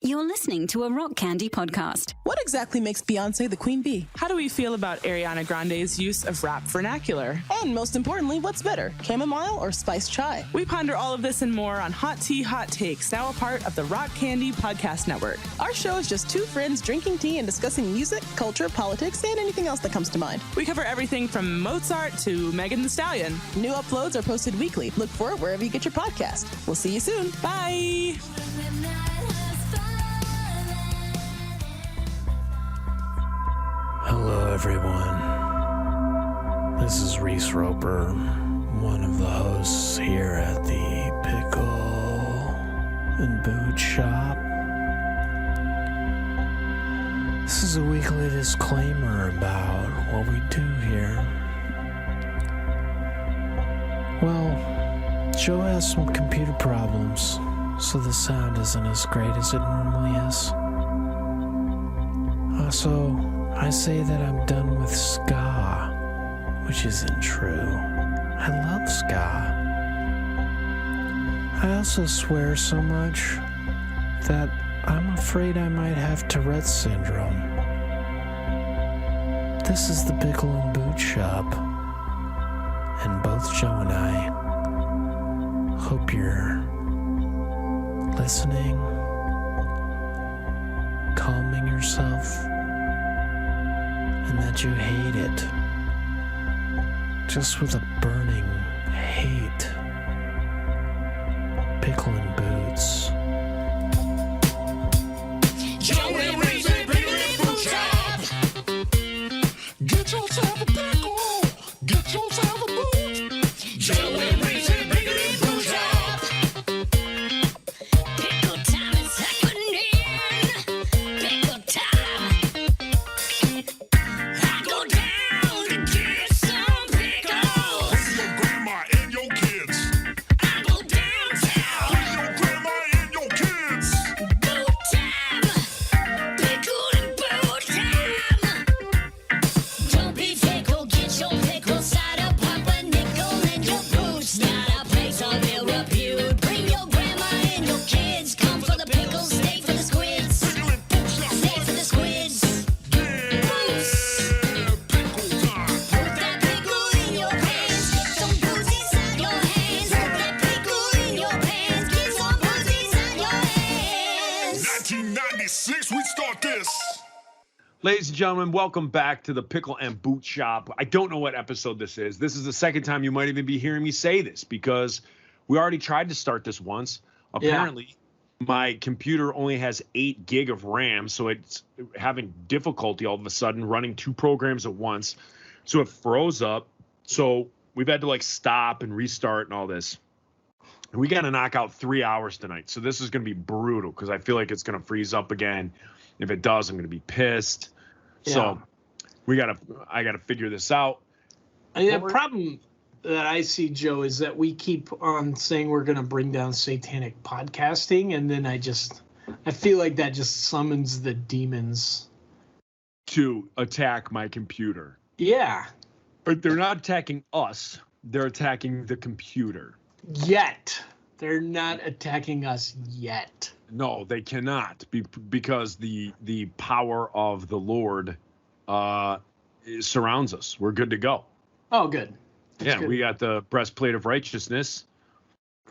You're listening to a Rock Candy podcast. What exactly makes Beyoncé the queen bee? How do we feel about Ariana Grande's use of rap vernacular? And most importantly, what's better, chamomile or spiced chai? We ponder all of this and more on Hot Tea Hot Takes, now a part of the Rock Candy Podcast Network. Our show is just two friends drinking tea and discussing music, culture, politics, and anything else that comes to mind. We cover everything from Mozart to Megan Thee Stallion. New uploads are posted weekly. Look for it wherever you get your podcast. We'll see you soon. Bye! Hello, everyone. This is Reese Roper, one of the hosts here at the Pickle and Boot Shop. This is a weekly disclaimer about what we do here. Well, Joe has some computer problems, so the sound isn't as great as it normally is. Also, I say that I'm done with ska, which isn't true. I love ska. I also swear so much that I'm afraid I might have Tourette's syndrome. This is the Pickle and Boot Shop, and both Joe and I hope you're listening, calming yourself, and that you hate it, just with a burning hate. Pickle and Boots. Joe and Reese, Pickle and Boot Shop. Get yourself a pickle, get yourself a boot. Joe and Reese, Pickle and Boot Shop. Pickle time is happening. Pickle time. I go down to get some pickles. Bring your grandma and your kids. I go downtown. Bring your grandma and your kids. Boot time. Pickle and boot time. Don't be fickle, get your pickle cider, pop a nickel in your boots. Not a place of ill repute. Bring your grandma and your kids. Come for the pickles, stay for the squids. Pickle and Boot Shop. Stay for the squids. Yeah, pickle time. Put that pickle in your pants. Get some booze inside your hands. Put that pickle in your pants. Get some booze inside your hands. 1996, we start this. Ladies and gentlemen, welcome back to the Pickle and Boot Shop. I don't know what episode this is. This is the second time you might even be hearing me say this because we already tried to start this once. Apparently, my computer only has 8 gig of RAM, so it's having difficulty all of a sudden running 2 programs at once. So it froze up. So we've had to stop and restart and all this. And we got to knock out 3 hours tonight. So this is going to be brutal because I feel like it's going to freeze up again. If it does, I'm going to be pissed. So I got to figure this out. The problem that I see, Joe, is that we keep on saying we're going to bring down satanic podcasting, and then I feel like that just summons the demons. To attack my computer. Yeah. But they're not attacking us. They're attacking the computer. Yet. They're not attacking us yet. No, they cannot because the power of the Lord surrounds us. We're good to go. Oh, good. That's good. We got the breastplate of righteousness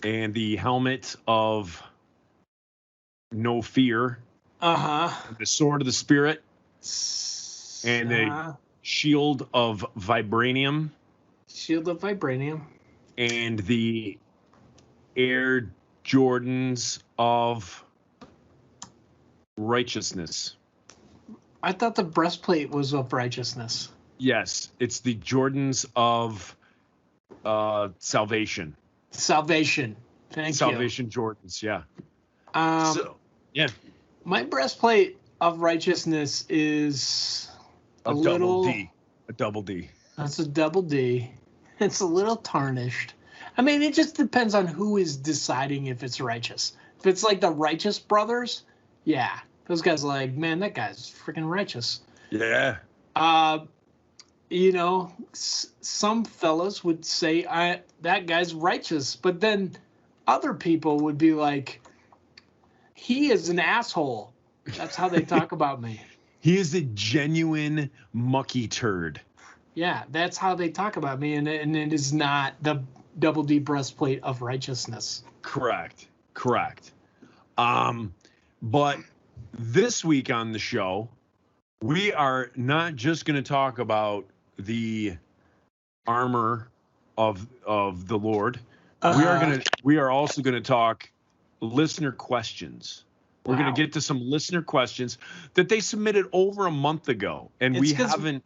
and the helmet of no fear. Uh-huh. The sword of the Spirit and the shield of vibranium. Shield of vibranium. And the Air Jordans of righteousness. I thought the breastplate was of righteousness. Yes, it's the Jordans of salvation. Salvation. Thank you. Salvation Jordans, yeah. Yeah. My breastplate of righteousness is a little... double D. A double D. That's a double D. It's a little tarnished. I mean, it just depends on who is deciding if it's righteous. If it's like the Righteous Brothers, yeah. Those guys are like, man, that guy's freaking righteous. Yeah. Some fellas would say that guy's righteous, but then other people would be like, he is an asshole. That's how they talk about me. He is a genuine mucky turd. Yeah, that's how they talk about me, and it is not the double D breastplate of righteousness. Correct. But this week on the show, we are not just going to talk about the armor of the Lord. We are also going to talk listener questions. We're going to get to some listener questions that they submitted over a month ago, and we haven't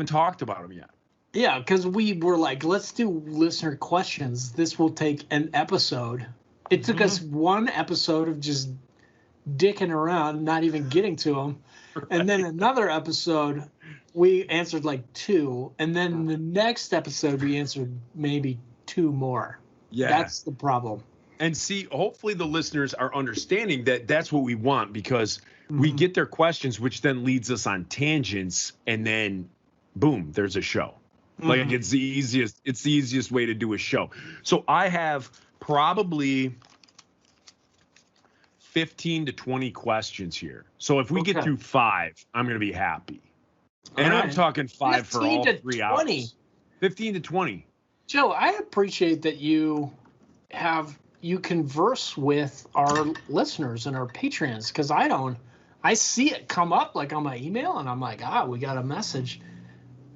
talked about them yet. Yeah, because we were like, let's do listener questions. This will take an episode. It took us one episode of just dicking around, not even getting to them. Right. And then another episode, we answered like 2. And then the next episode, we answered maybe 2 more. Yeah. That's the problem. And see, hopefully the listeners are understanding that that's what we want, because we get their questions, which then leads us on tangents, and then boom, there's a show. Like it's the easiest way to do a show. So I have probably 15 to 20 questions here. So if we get through 5, I'm going to be happy. And I'm talking 5 for all 3 hours. 15 to 20. Joe, I appreciate that you converse with our listeners and our Patreons, because I see it come up like on my email, and I'm like, we got a message.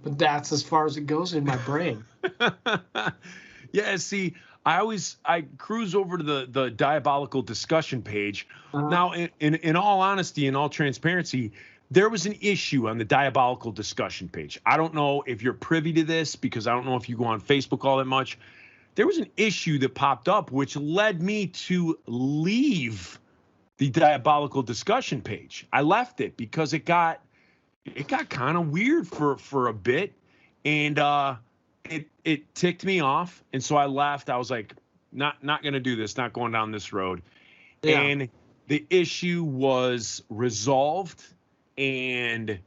But that's as far as it goes in my brain. Yeah, see, I cruise over to the diabolical discussion page. Now, in all honesty, in all transparency, there was an issue on the diabolical discussion page. I don't know if you're privy to this, because I don't know if you go on Facebook all that much. There was an issue that popped up, which led me to leave the diabolical discussion page. I left it because it got kind of weird for a bit, and it ticked me off, and so I left. I was like, not gonna do this, not going down this road. Yeah. And the issue was resolved, and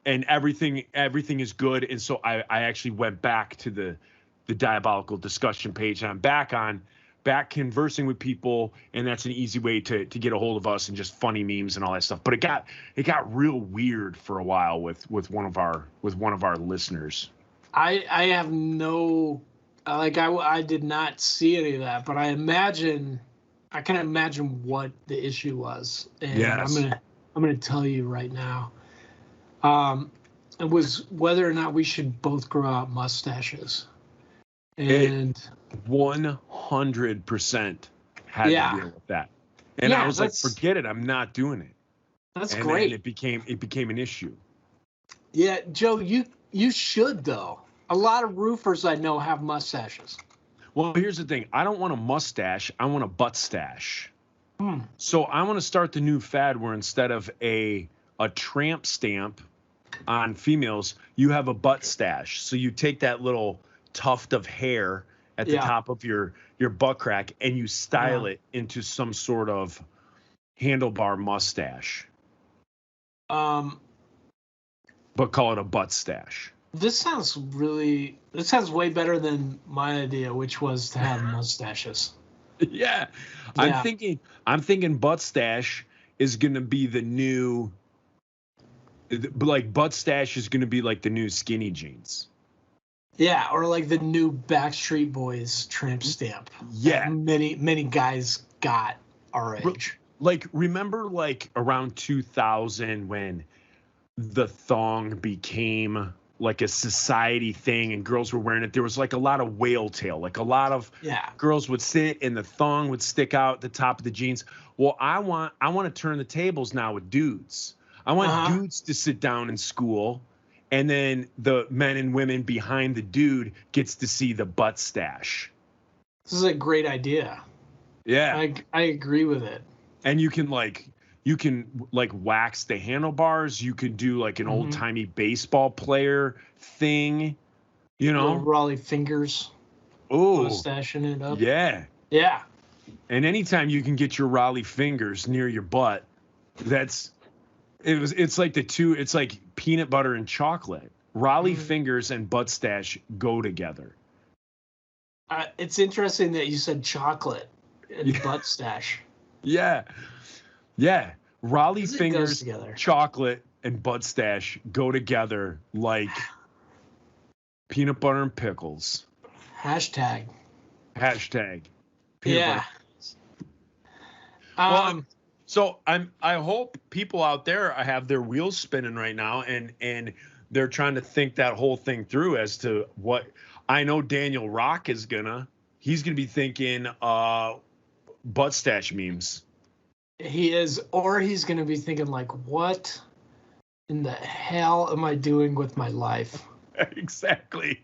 everything is good. And so I actually went back to the diabolical discussion page, and I'm back conversing with people, and that's an easy way to get a hold of us, and just funny memes and all that stuff. But it got real weird for a while with one of our listeners. I have no, like, I did not see any of that, but I can imagine what the issue was, and yes. I'm gonna tell you right now. It was whether or not we should both grow out mustaches. And 100% had to deal with that. And I was like, forget it, I'm not doing it. That's great. And it became an issue. Yeah, Joe, you should though. A lot of roofers I know have mustaches. Well, here's the thing. I don't want a mustache, I want a butt stash. So I want to start the new fad where instead of a tramp stamp on females, you have a butt stash. So you take that little tuft of hair at the top of your butt crack, and you style it into some sort of handlebar mustache. But call it a butt stash. This sounds way better than my idea, which was to have mustaches. Yeah. I'm thinking butt stash is going to be the new, like, butt stash is going to be like the new skinny jeans. Yeah, or like the new Backstreet Boys tramp stamp. Yeah. Many guys got our age. Like, remember like around 2000 when the thong became like a society thing and girls were wearing it? There was like a lot of whale tail. Like a lot of girls would sit and the thong would stick out the top of the jeans. Well, I want to turn the tables now with dudes. I want dudes to sit down in school, and then the men and women behind the dude gets to see the butt stash. This is a great idea. Yeah. I agree with it. And you can wax the handlebars. You could do like an old timey baseball player thing, you know, little Raleigh fingers. Oh, mustaching it up. Yeah. Yeah. And anytime you can get your Raleigh fingers near your butt, it's like it's like peanut butter and chocolate. Raleigh fingers and butt stash go together. It's interesting that you said chocolate and butt stash. Yeah. Yeah. Raleigh 'Cause it goes fingers, together. chocolate, and butt stash go together like peanut butter and pickles. Hashtag. Hashtag. Peanut Yeah. butter. So I hope people out there have their wheels spinning right now and they're trying to think that whole thing through as to what I know Daniel Rock he's gonna be thinking butt stash memes. He is, or he's going to be thinking like, what in the hell am I doing with my life? Exactly.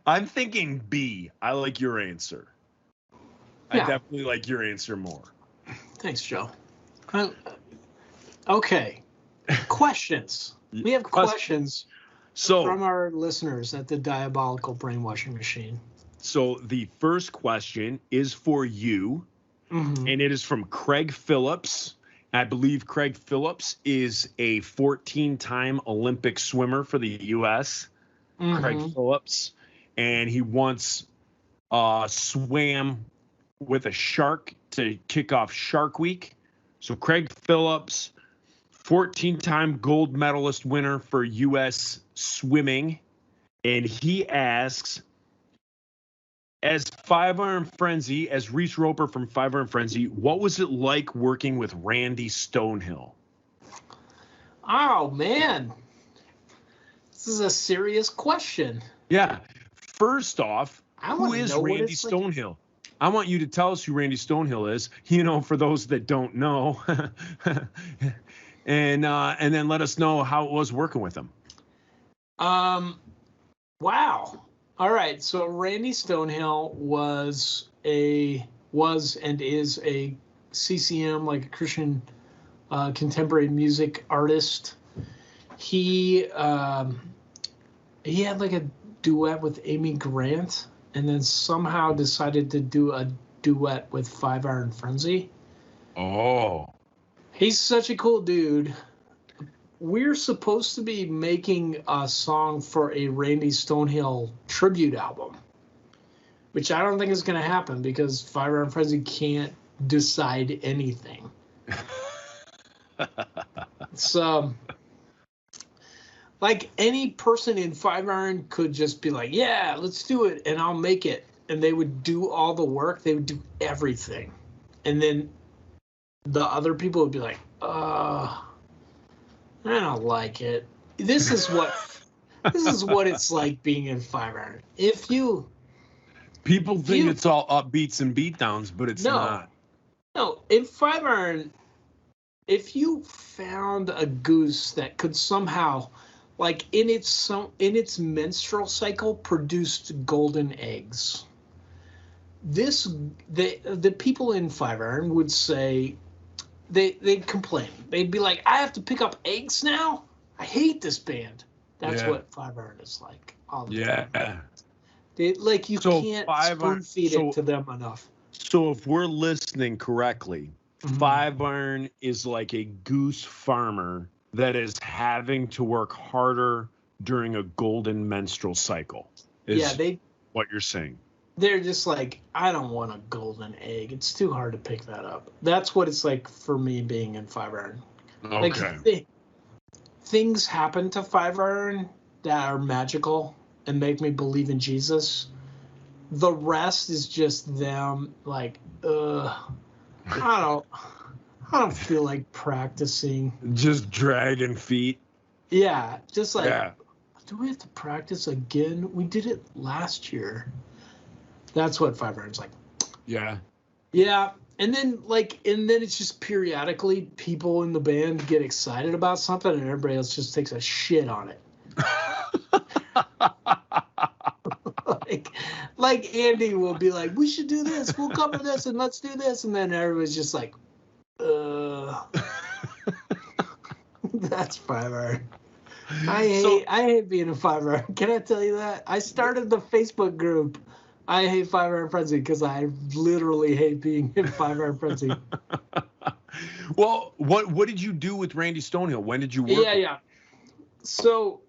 I'm thinking B. I like your answer. Yeah. I definitely like your answer more. Thanks, Joe. Okay. Questions. We have questions So from our listeners at the Diabolical Brainwashing Machine. So the first question is for you, and it is from Craig Phillips. I believe Craig Phillips is a 14-time Olympic swimmer for the U.S. Craig Phillips, and he once swam with a shark to kick off Shark Week. So Craig Phillips, 14-time gold medalist winner for U.S. swimming, and he asks, as Reese Roper from 5 Iron Frenzy, what was it like working with Randy Stonehill? Oh, man. This is a serious question. Yeah. First off, I who wanna is know what Randy it's like. Stonehill? I want you to tell us who Randy Stonehill is, for those that don't know. and then let us know how it was working with him. Wow. All right. So Randy Stonehill was and is a CCM, like a Christian contemporary music artist. He had like a duet with Amy Grant, and then somehow decided to do a duet with 5 Iron Frenzy. Oh. He's such a cool dude. We're supposed to be making a song for a Randy Stonehill tribute album, which I don't think is going to happen because 5 Iron Frenzy can't decide anything. So, like, any person in 5 Iron could just be like, yeah, let's do it, and I'll make it. And they would do all the work. They would do everything. And then the other people would be like, I don't like it. This is what it's like being in 5 Iron. People think it's all upbeats and beatdowns, but it's not. No, in 5 Iron, if you found a goose that could somehow, like in its menstrual cycle, produced golden eggs, the people in 5 Iron would say, they'd complain. They'd be like, I have to pick up eggs now? I hate this band. That's what 5 Iron is like all the time. You can't spoon feed it to them enough. So if we're listening correctly, 5 Iron is like a goose farmer that is having to work harder during a golden menstrual cycle. What you're saying. They're just like, I don't want a golden egg. It's too hard to pick that up. That's what it's like for me being in 5 Iron. Okay. Like, things happen to 5 Iron that are magical and make me believe in Jesus. The rest is just them like, I don't feel like practicing. Just dragging feet. Yeah, just like, do we have to practice again? We did it last year. That's what 5 Iron's like. Yeah. Yeah, and then it's just periodically people in the band get excited about something and everybody else just takes a shit on it. like Andy will be like, we should do this, we'll cover this, and let's do this, and then everybody's just like, that's 5 Iron. I hate being a 5 Iron. Can I tell you that? I started the Facebook group, I hate 5 Iron Frenzy, because I literally hate being in 5 Iron Frenzy. Well, what did you do with Randy Stonehill? When did you work? Yeah. So,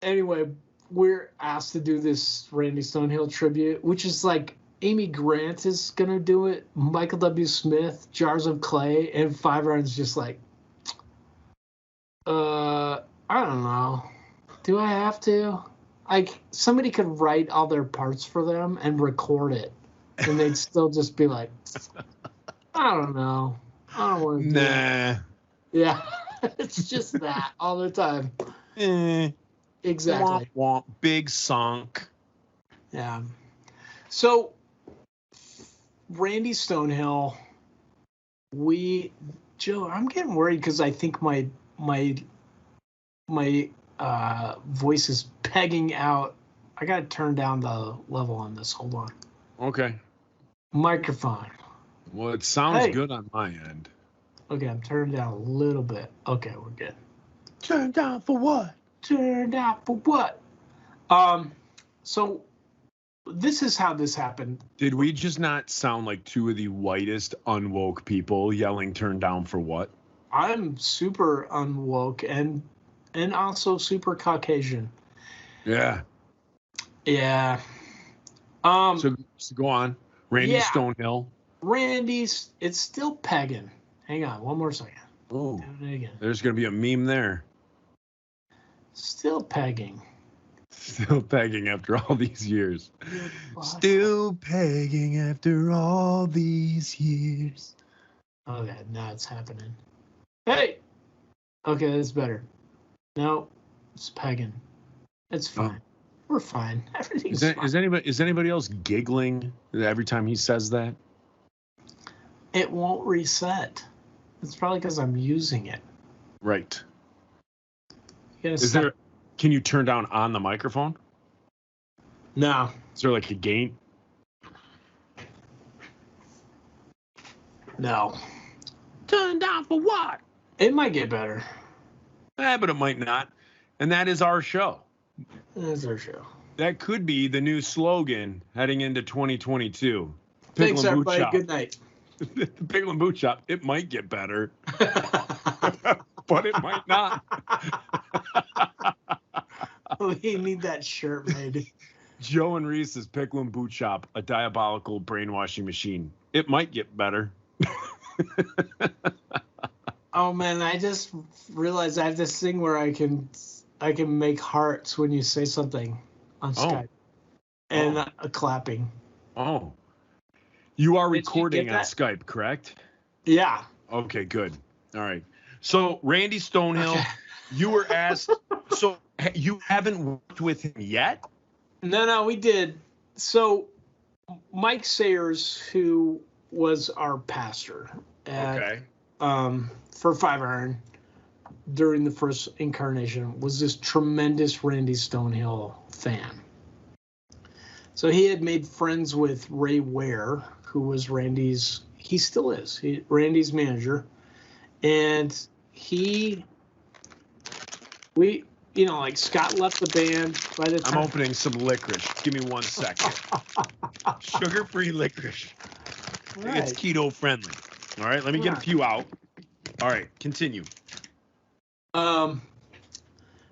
anyway, we're asked to do this Randy Stonehill tribute, which is like Amy Grant is gonna do it. Michael W. Smith, Jars of Clay, and Five Iron's just like, I don't know. Do I have to? Like, somebody could write all their parts for them and record it, and they'd still just be like, I don't know. I don't want to do it. Nah. Yeah, it's just that all the time. Exactly. Womp womp. Big sunk. Yeah. So, Randy Stonehill, Joe, I'm getting worried because I think my voice is pegging out. I got to turn down the level on this. Hold on. Okay. Microphone. Well, it sounds Hey. good on my end. Okay, I'm turning down a little bit. Okay, we're good. Turn down for what? Turned out for what? So this is how this happened. Did we just not sound like two of the whitest unwoke people yelling "turn down for what"? I'm super unwoke and also super Caucasian. Yeah. Yeah. So go on. Randy yeah. Stonehill. Randy's, it's still pegging. Hang on, one more second. Oh, Do it again. there's gonna be a meme there. Still pegging. Still pegging after all these years. Still pegging after all these years. Okay, now it's happening. Hey! Okay, that's better. No, it's pegging. It's fine. We're fine. Everything's fine. Is anybody else giggling every time he says that? It won't reset. It's probably because I'm using it. Right. You gotta Is stop- there? Can you turn down on the microphone? No. Is there like a gain? No. Turn down for what? It might get better. But it might not. And that is our show. That's our show. That could be the new slogan heading into 2022. Thanks, Pickle and Boot everybody. Shop. Good night. The Pickle and Boot Shop. It might get better, but it might not. We need that shirt made. Joe and Reese's Pickle and Boot Shop, a diabolical brainwashing machine. It might get better. Oh man, I just realized I have this thing where I can make hearts when you say something on Skype, and clapping. Oh, you are Did you recording get on that? Skype, correct? Yeah. Okay, good. All right. So Randy Stonehill, Okay. you were asked. So you haven't worked with him yet? No, we did. So Mike Sayers, who was our pastor at, for Five Iron during the first incarnation, was this tremendous Randy Stonehill fan. So he had made friends with Ray Ware, who was he still is, Randy's manager. And like Scott left the band by the time. I'm opening some licorice. Give me 1 second. Sugar-free licorice. Right. It's keto friendly. All right, let me get a few out. All right, continue.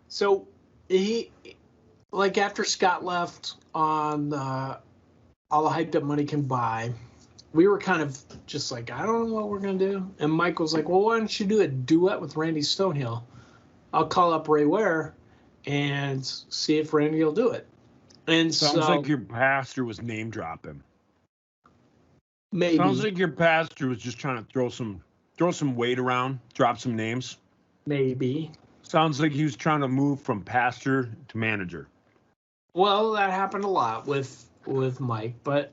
So he, like after Scott left on All the Hype That Money Can Buy, we were kind of just like, I don't know what we're going to do. And Mike was like, well, why don't you do a duet with Randy Stonehill? I'll call up Ray Ware and see if Randy will do it. And Sounds so like your pastor was name dropping. maybe. Sounds like your pastor was just trying to throw some weight around, drop some names. Maybe. Sounds like he was trying to move from pastor to manager. Well, that happened a lot with Mike, but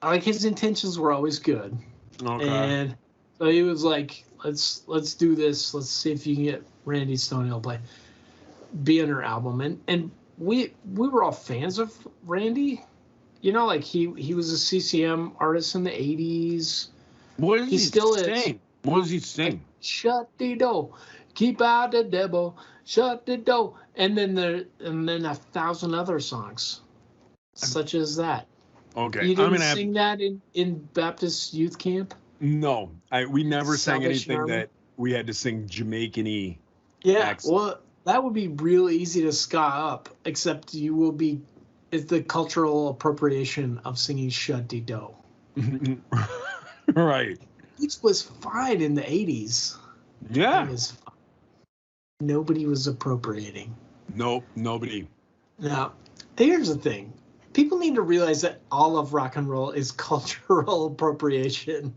like his intentions were always good. Okay. And so he was like, let's do this. Let's see if you can get Randy Stonehill to be on her album. And we were all fans of Randy. You know, like he was a CCM artist in the 80s. What does He still is. sing? What does he sing? Shut the door. Keep out the devil. Shut the door. And then 1,000 other songs, such as that. Okay. You I'm didn't gonna sing that in Baptist youth camp? No, we never sang Salvation anything Army? that we had to sing Yeah. Excellent. Well, that would be real easy to ska up, except you will be it's the cultural appropriation of singing Shut-Dee Do. Right. Which was fine in the 80s. Yeah. It was fine. Nobody was appropriating. Nope. Nobody. Now, here's the thing. People need to realize that all of rock and roll is cultural appropriation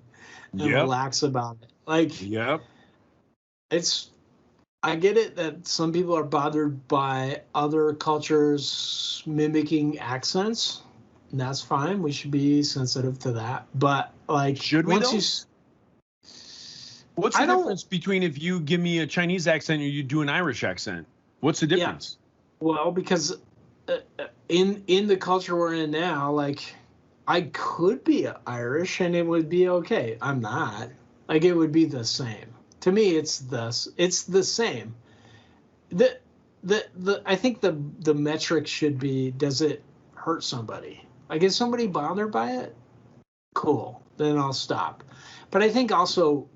and Yep. relax about it. Like, Yep. I get it that some people are bothered by other cultures mimicking accents. And that's fine. We should be sensitive to that. But like, Should we, though? once What's the I don't- difference between if you give me a Chinese accent or you do an Irish accent? What's the difference? well, because in the culture we're in now, like, I could be Irish and it would be okay. I'm not. Like, it would be the same. To me, it's the same. I think the metric should be, does it hurt somebody? Like, is somebody bothered by it? Cool. Then I'll stop. But I think also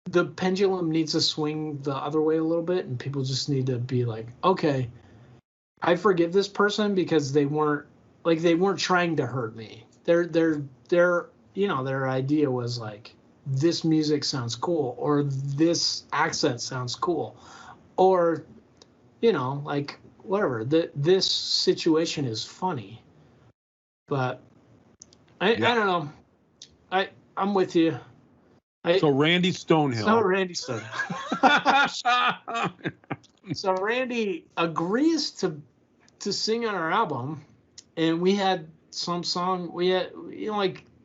the pendulum needs to swing the other way a little bit, and people just need to be like, okay, I forgive this person because they weren't trying to hurt me. Their idea was like, this music sounds cool, or this accent sounds cool, or, like, whatever. This situation is funny. But I don't know. I'm with you. So Randy Stonehill. So Randy So Randy agrees to sing on our album, and we had some song. We had,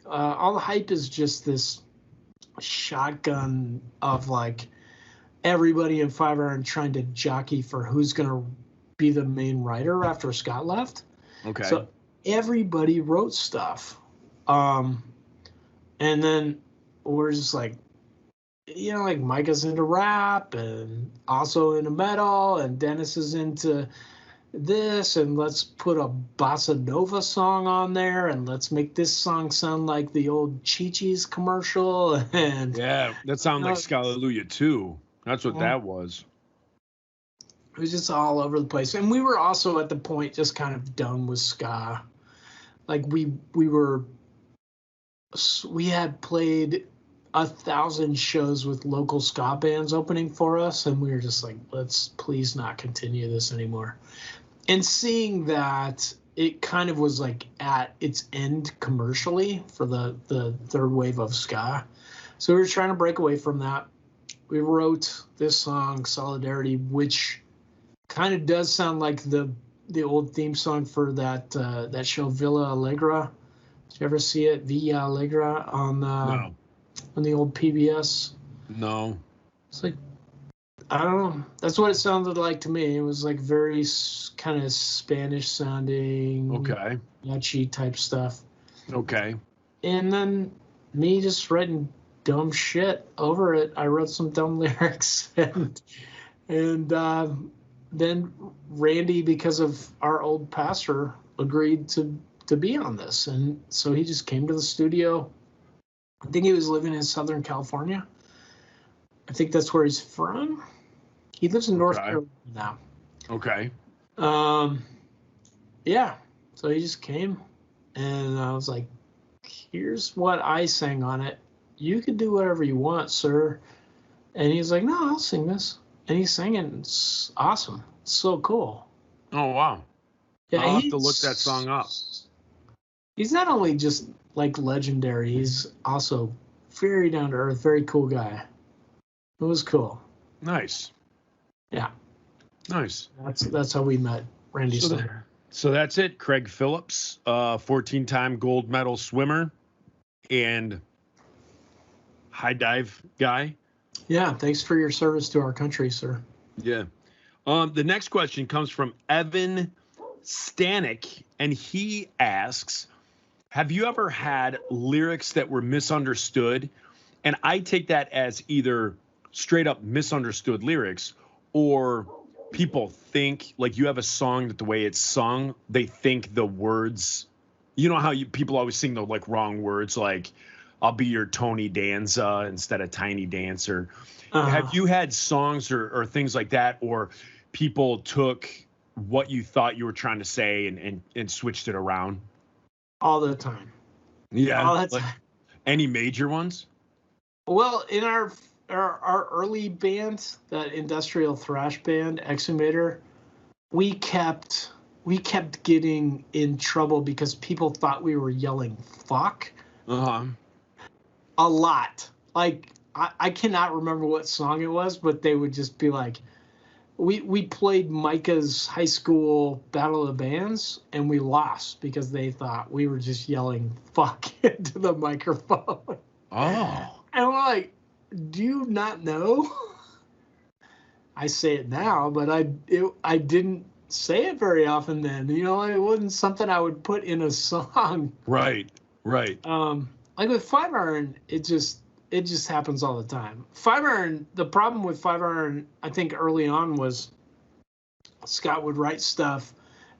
all the hype is just this shotgun of like everybody in Five Iron trying to jockey for who's gonna be the main writer after Scott left. Okay. So everybody wrote stuff, and then we're just like, like Micah's into rap and also into metal, and Dennis is into this, and let's put a bossa nova song on there, and let's make this song sound like the old Chi-Chi's commercial. And yeah, that sounds like Scallelujah too. That's what that was. it was just all over the place. And we were also at the point just kind of done with ska. Like we had played 1,000 shows with local ska bands opening for us, and we were just like, let's please not continue this anymore. And seeing that it kind of was like at its end commercially for the third wave of ska, so we were trying to break away from that. We wrote this song Solidarity, which kind of does sound like the old theme song for that show Villa Allegra. Did you ever see it, Villa Allegra, on the old PBS? No. It's like, I don't know. That's what it sounded like to me. It was like very kind of Spanish sounding, Okay. Yachi type stuff. Okay. And then me just writing dumb shit over it. I wrote some dumb lyrics, and then Randy, because of our old pastor, agreed to be on this, and so he just came to the studio. I think he was living in Southern California. I think that's where he's from. He lives in North Carolina now. Okay. Yeah. So he just came, and I was like, here's what I sang on it. You can do whatever you want, sir. And he's like, no, I'll sing this. And he sang it. And it's awesome. It's so cool. Oh, wow. Yeah, I'll have to look that song up. He's not only just like legendary, he's also very down to earth, very cool guy. It was cool. Nice. Yeah. Nice. That's how we met Randy Stoner. So that's it. Craig Phillips, 14-time gold medal swimmer and high dive guy. Yeah, thanks for your service to our country, sir. Yeah. The next question comes from Evan Stanek, and he asks, have you ever had lyrics that were misunderstood? And I take that as either straight up misunderstood lyrics, or people think, like, you have a song that the way it's sung, they think the words, you know how people always sing the like wrong words, like I'll be your Tony Danza instead of Tiny Dancer. Have you had songs or things like that, or people took what you thought you were trying to say and switched it around? All the time. Yeah. All the time. Like, any major ones? Well, in our early band, that industrial thrash band, Exhumator, we kept getting in trouble because people thought we were yelling "fuck" Uh-huh. a lot. Like I cannot remember what song it was, but they would just be like, we played Micah's high school Battle of the Bands, and we lost because they thought we were just yelling "fuck" into the microphone. Oh. And we're like, do you not know? I say it now, but I didn't say it very often then. You know, it wasn't something I would put in a song. Right. Like with Five Iron, it just happens all the time. Five Iron, the problem with Five Iron, I think early on was Scott would write stuff,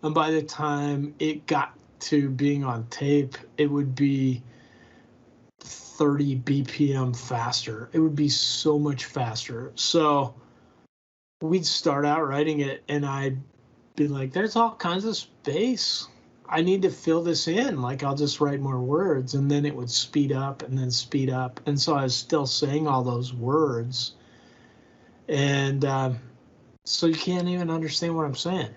and by the time it got to being on tape, it would be 30 BPM faster. It would be so much faster. So we'd start out writing it, and I'd be like, there's all kinds of space. I need to fill this in. Like, I'll just write more words. And then it would speed up and then speed up. And so I was still saying all those words. And so you can't even understand what I'm saying.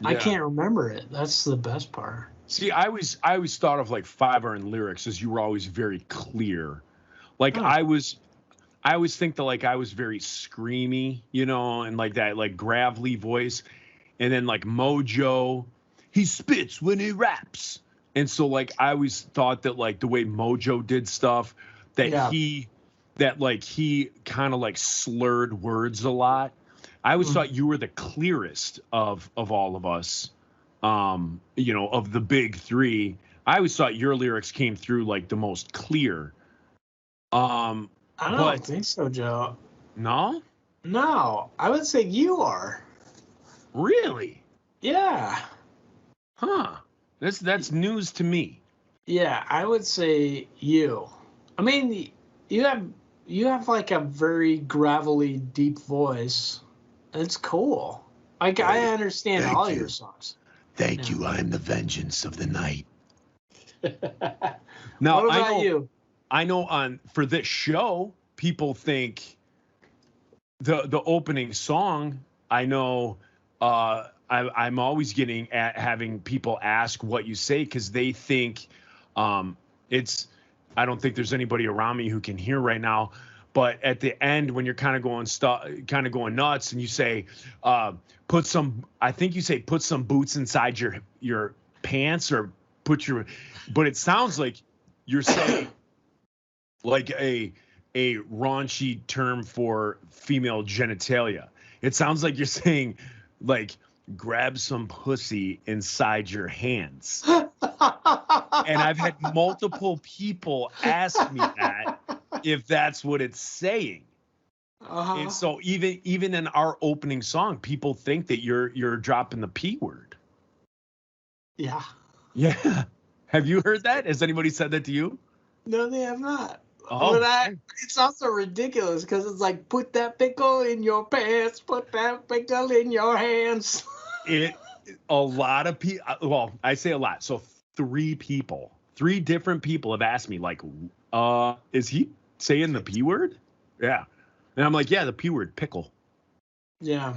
Yeah. I can't remember it. That's the best part. See, I always thought of like Five Iron lyrics as you were always very clear. Like I always think that like I was very screamy, you know, and like that like gravelly voice. And then like Mojo, he spits when he raps. And so like I always thought that like the way Mojo did stuff, that he kind of like slurred words a lot. I always thought you were the clearest of all of us. You know, of the big three. I always thought your lyrics came through like the most clear. I don't think so, Joe. No? No, I would say you are. Really? Yeah. Huh. That's news to me. Yeah, I would say you. I mean, you have like a very gravelly, deep voice. It's cool. Like I understand Thank all you. your songs. Thank you. I am the vengeance of the night. Now, What about you? I know for this show, people think the opening song. I know I'm always getting at having people ask what you say because they think it's. I don't think there's anybody around me who can hear right now. But at the end, when you're kind of going nuts, and you say, put some boots inside your pants, or but it sounds like you're saying like a raunchy term for female genitalia. It sounds like you're saying like grab some pussy inside your hands. And I've had multiple people ask me that if that's what it's saying. And so even in our opening song, people think that you're dropping the P word. Yeah. Yeah. Have you heard that? Has anybody said that to you? No, they have not. Oh, But it's also ridiculous because it's like, put that pickle in your pants, put that pickle in your hands. A lot of people, well, I say a lot. So three different people have asked me like, is he saying the P word? Yeah. And I'm like, yeah, the P word, pickle. Yeah.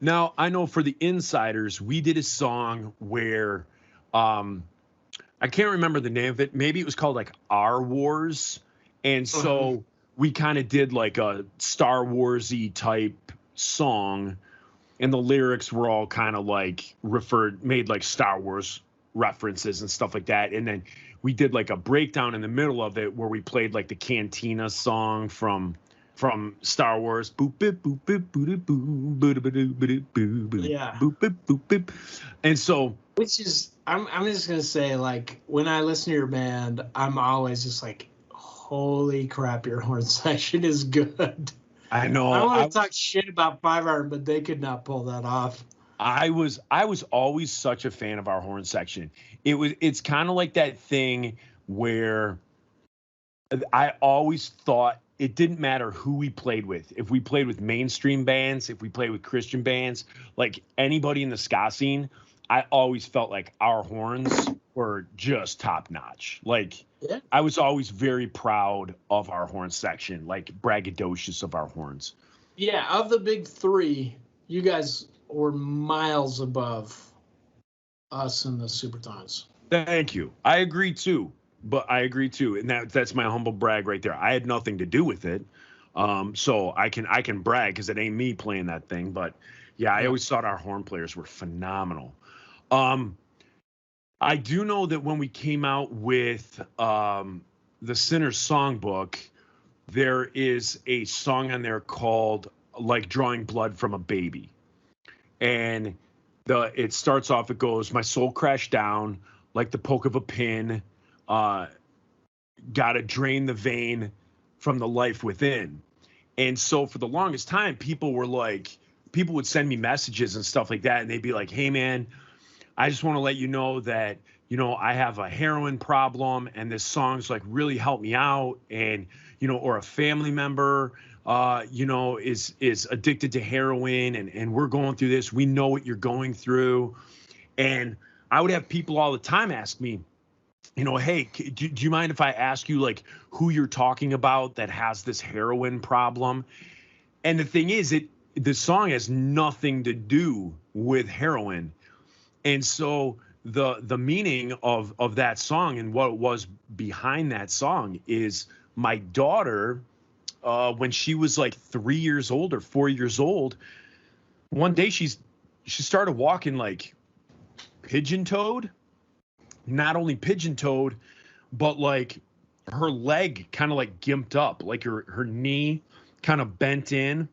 Now, I know for the insiders, we did a song where I can't remember the name of it. Maybe it was called like Our Wars. And so we kind of did like a Star Wars-y type song. And the lyrics were all kind of like made like Star Wars references and stuff like that. And then we did like a breakdown in the middle of it where we played like the Cantina song from Star Wars. Boop boop boop boop boop boop boop boop boop boop. Yeah. Boop boop boop boop. And so, Which is, I'm just gonna say, like, when I listen to your band, I'm always just like, holy crap, your horn section is good. I know. I want to talk shit about Five Iron, but they could not pull that off. I was always such a fan of our horn section. It's kind of like that thing where I always thought it didn't matter who we played with. If we played with mainstream bands, if we played with Christian bands, like anybody in the ska scene, I always felt like our horns were just top notch. Like Yeah. I was always very proud of our horn section, like braggadocious of our horns. Yeah, of the big three, you guys were miles above us in the Supertones. Thank you. I agree too. And that's my humble brag right there. I had nothing to do with it. So I can brag because it ain't me playing that thing. But yeah, I always thought our horn players were phenomenal. I do know that when we came out with the Sinner's Songbook, there is a song on there called like Drawing Blood from a Baby. And it starts off, it goes, my soul crashed down like the poke of a pin, gotta drain the vein from the life within. And so for the longest time, people would send me messages and stuff like that. And they'd be like, hey man, I just want to let you know that, I have a heroin problem and this song's like really helped me out. And, or a family member, is addicted to heroin and we're going through this. We know what you're going through. And I would have people all the time ask me, hey, do you mind if I ask you like who you're talking about that has this heroin problem? And the thing is, the song has nothing to do with heroin. And so the meaning of that song and what was behind that song is my daughter, when she was like 3 years old or 4 years old, one day she started walking like pigeon-toed. Not only pigeon-toed, but like her leg kind of like gimped up, like her knee kind of bent in,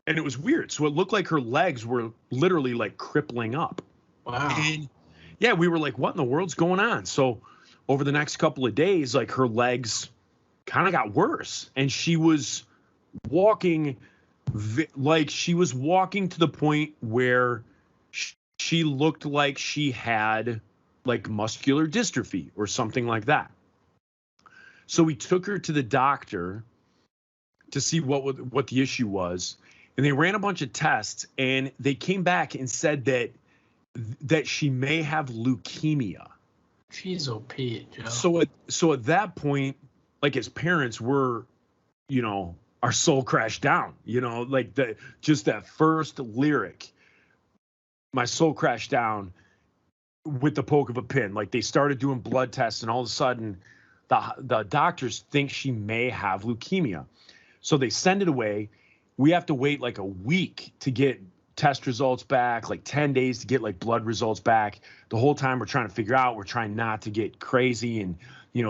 and it was weird. So it looked like her legs were literally like crippling up. Wow. And yeah, we were like, what in the world's going on? So over the next couple of days, like her legs kind of got worse, and she was walking like she was walking to the point where she looked like she had like muscular dystrophy or something like that. So we took her to the doctor to see what the issue was, and they ran a bunch of tests, and they came back and said that she may have leukemia. Jeez, oh Pete, Joe. So at that point, like as parents, we're, our soul crashed down. Like just that first lyric, my soul crashed down with the poke of a pin. Like they started doing blood tests, and all of a sudden the doctors think she may have leukemia. So they send it away. We have to wait like a week to get test results back, like 10 days to get like blood results back. The whole time we're trying to figure out, we're trying not to get crazy and,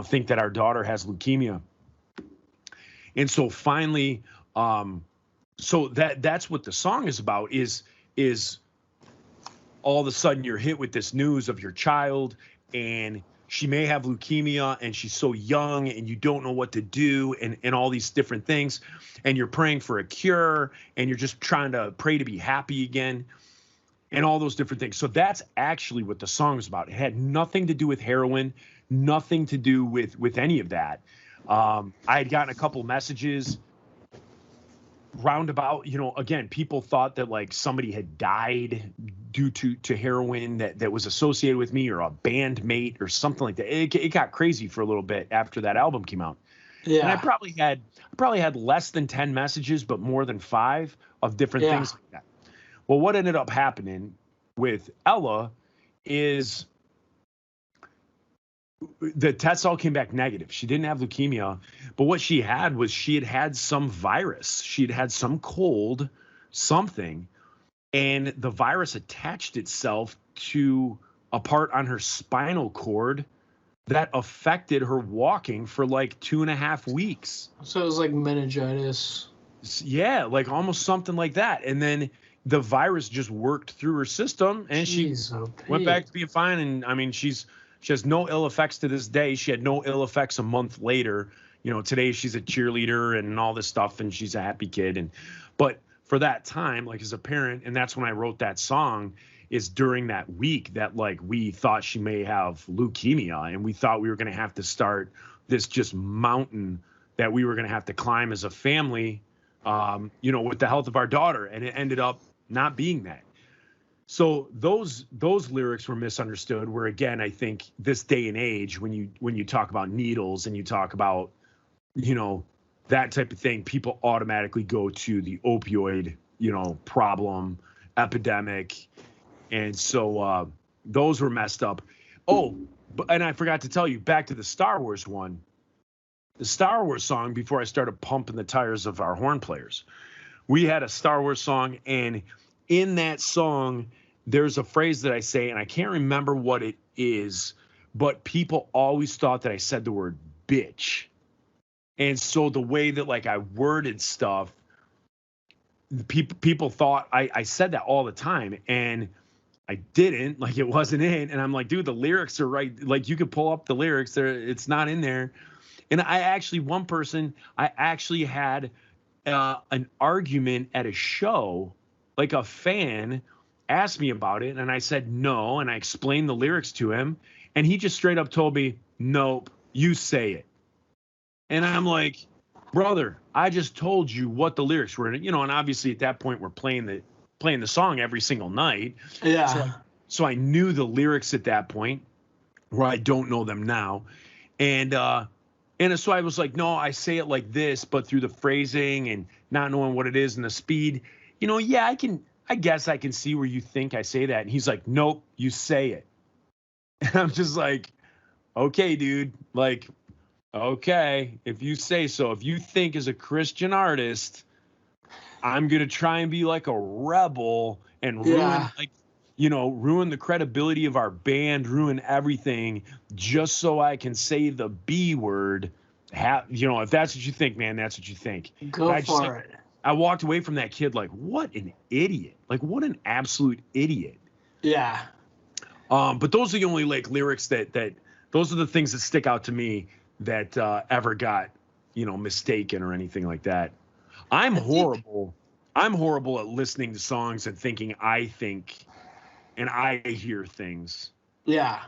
think that our daughter has leukemia. And so finally, so that's what the song is about, is all of a sudden you're hit with this news of your child and she may have leukemia and she's so young and you don't know what to do and all these different things. And you're praying for a cure and you're just trying to pray to be happy again and all those different things. So that's actually what the song is about. It had nothing to do with heroin, nothing to do with any of that. I had gotten a couple messages roundabout, again, people thought that like somebody had died due to heroin that was associated with me, or a bandmate or something like that. It got crazy for a little bit after that album came out. Yeah. And I probably had less than 10 messages, but more than 5 of different things like that. Well, what ended up happening with Ella is the tests all came back negative. She didn't have leukemia, but what she had was she had some virus. She had some cold, something, and the virus attached itself to a part on her spinal cord that affected her walking for like 2.5 weeks. So it was like meningitis. Yeah, like almost something like that. And then the virus just worked through her system, and she went back to being fine. And I mean, she has no ill effects to this day. She had no ill effects a month later. Today she's a cheerleader and all this stuff, and she's a happy kid. But for that time, like as a parent, and that's when I wrote that song, is during that week that like we thought she may have leukemia, and we thought we were going to have to start this just mountain that we were going to have to climb as a family, with the health of our daughter. And it ended up not being that. So those lyrics were misunderstood, where, again, I think this day and age, when you talk about needles and you talk about, that type of thing, people automatically go to the opioid, problem, epidemic. And so those were messed up. Oh, and I forgot to tell you, back to the Star Wars one, the Star Wars song, before I started pumping the tires of our horn players, we had a Star Wars song, and in that song, there's a phrase that I say, and I can't remember what it is, but people always thought that I said the word bitch. And so the way that, like, I worded stuff, people thought I said that all the time, and I didn't. Like, it wasn't in. And I'm like, dude, the lyrics are right. Like, you could pull up the lyrics there. It's not in there. And I actually had an argument at a show. Like, a fan asked me about it, and I said no, and I explained the lyrics to him, and he just straight up told me, nope, you say it. And I'm like, brother, I just told you what the lyrics were. And obviously at that point we're playing the song every single night. Yeah. So I knew the lyrics at that point, where I don't know them now. And so I was like, no, I say it like this, but through the phrasing and not knowing what it is and the speed, yeah, I guess I can see where you think I say that. And he's like, nope, you say it. And I'm just like, okay, dude, like, okay, if you say so. If you think as a Christian artist, I'm going to try and be like a rebel and ruin the credibility of our band, ruin everything just so I can say the B word. If that's what you think, man, that's what you think. Go for it. I walked away from that kid like, what an idiot. Like, what an absolute idiot. Yeah. But those are the only, like, lyrics that those are the things that stick out to me that ever got, mistaken or anything like that. I'm horrible at listening to songs and thinking I think and I hear things. Yeah.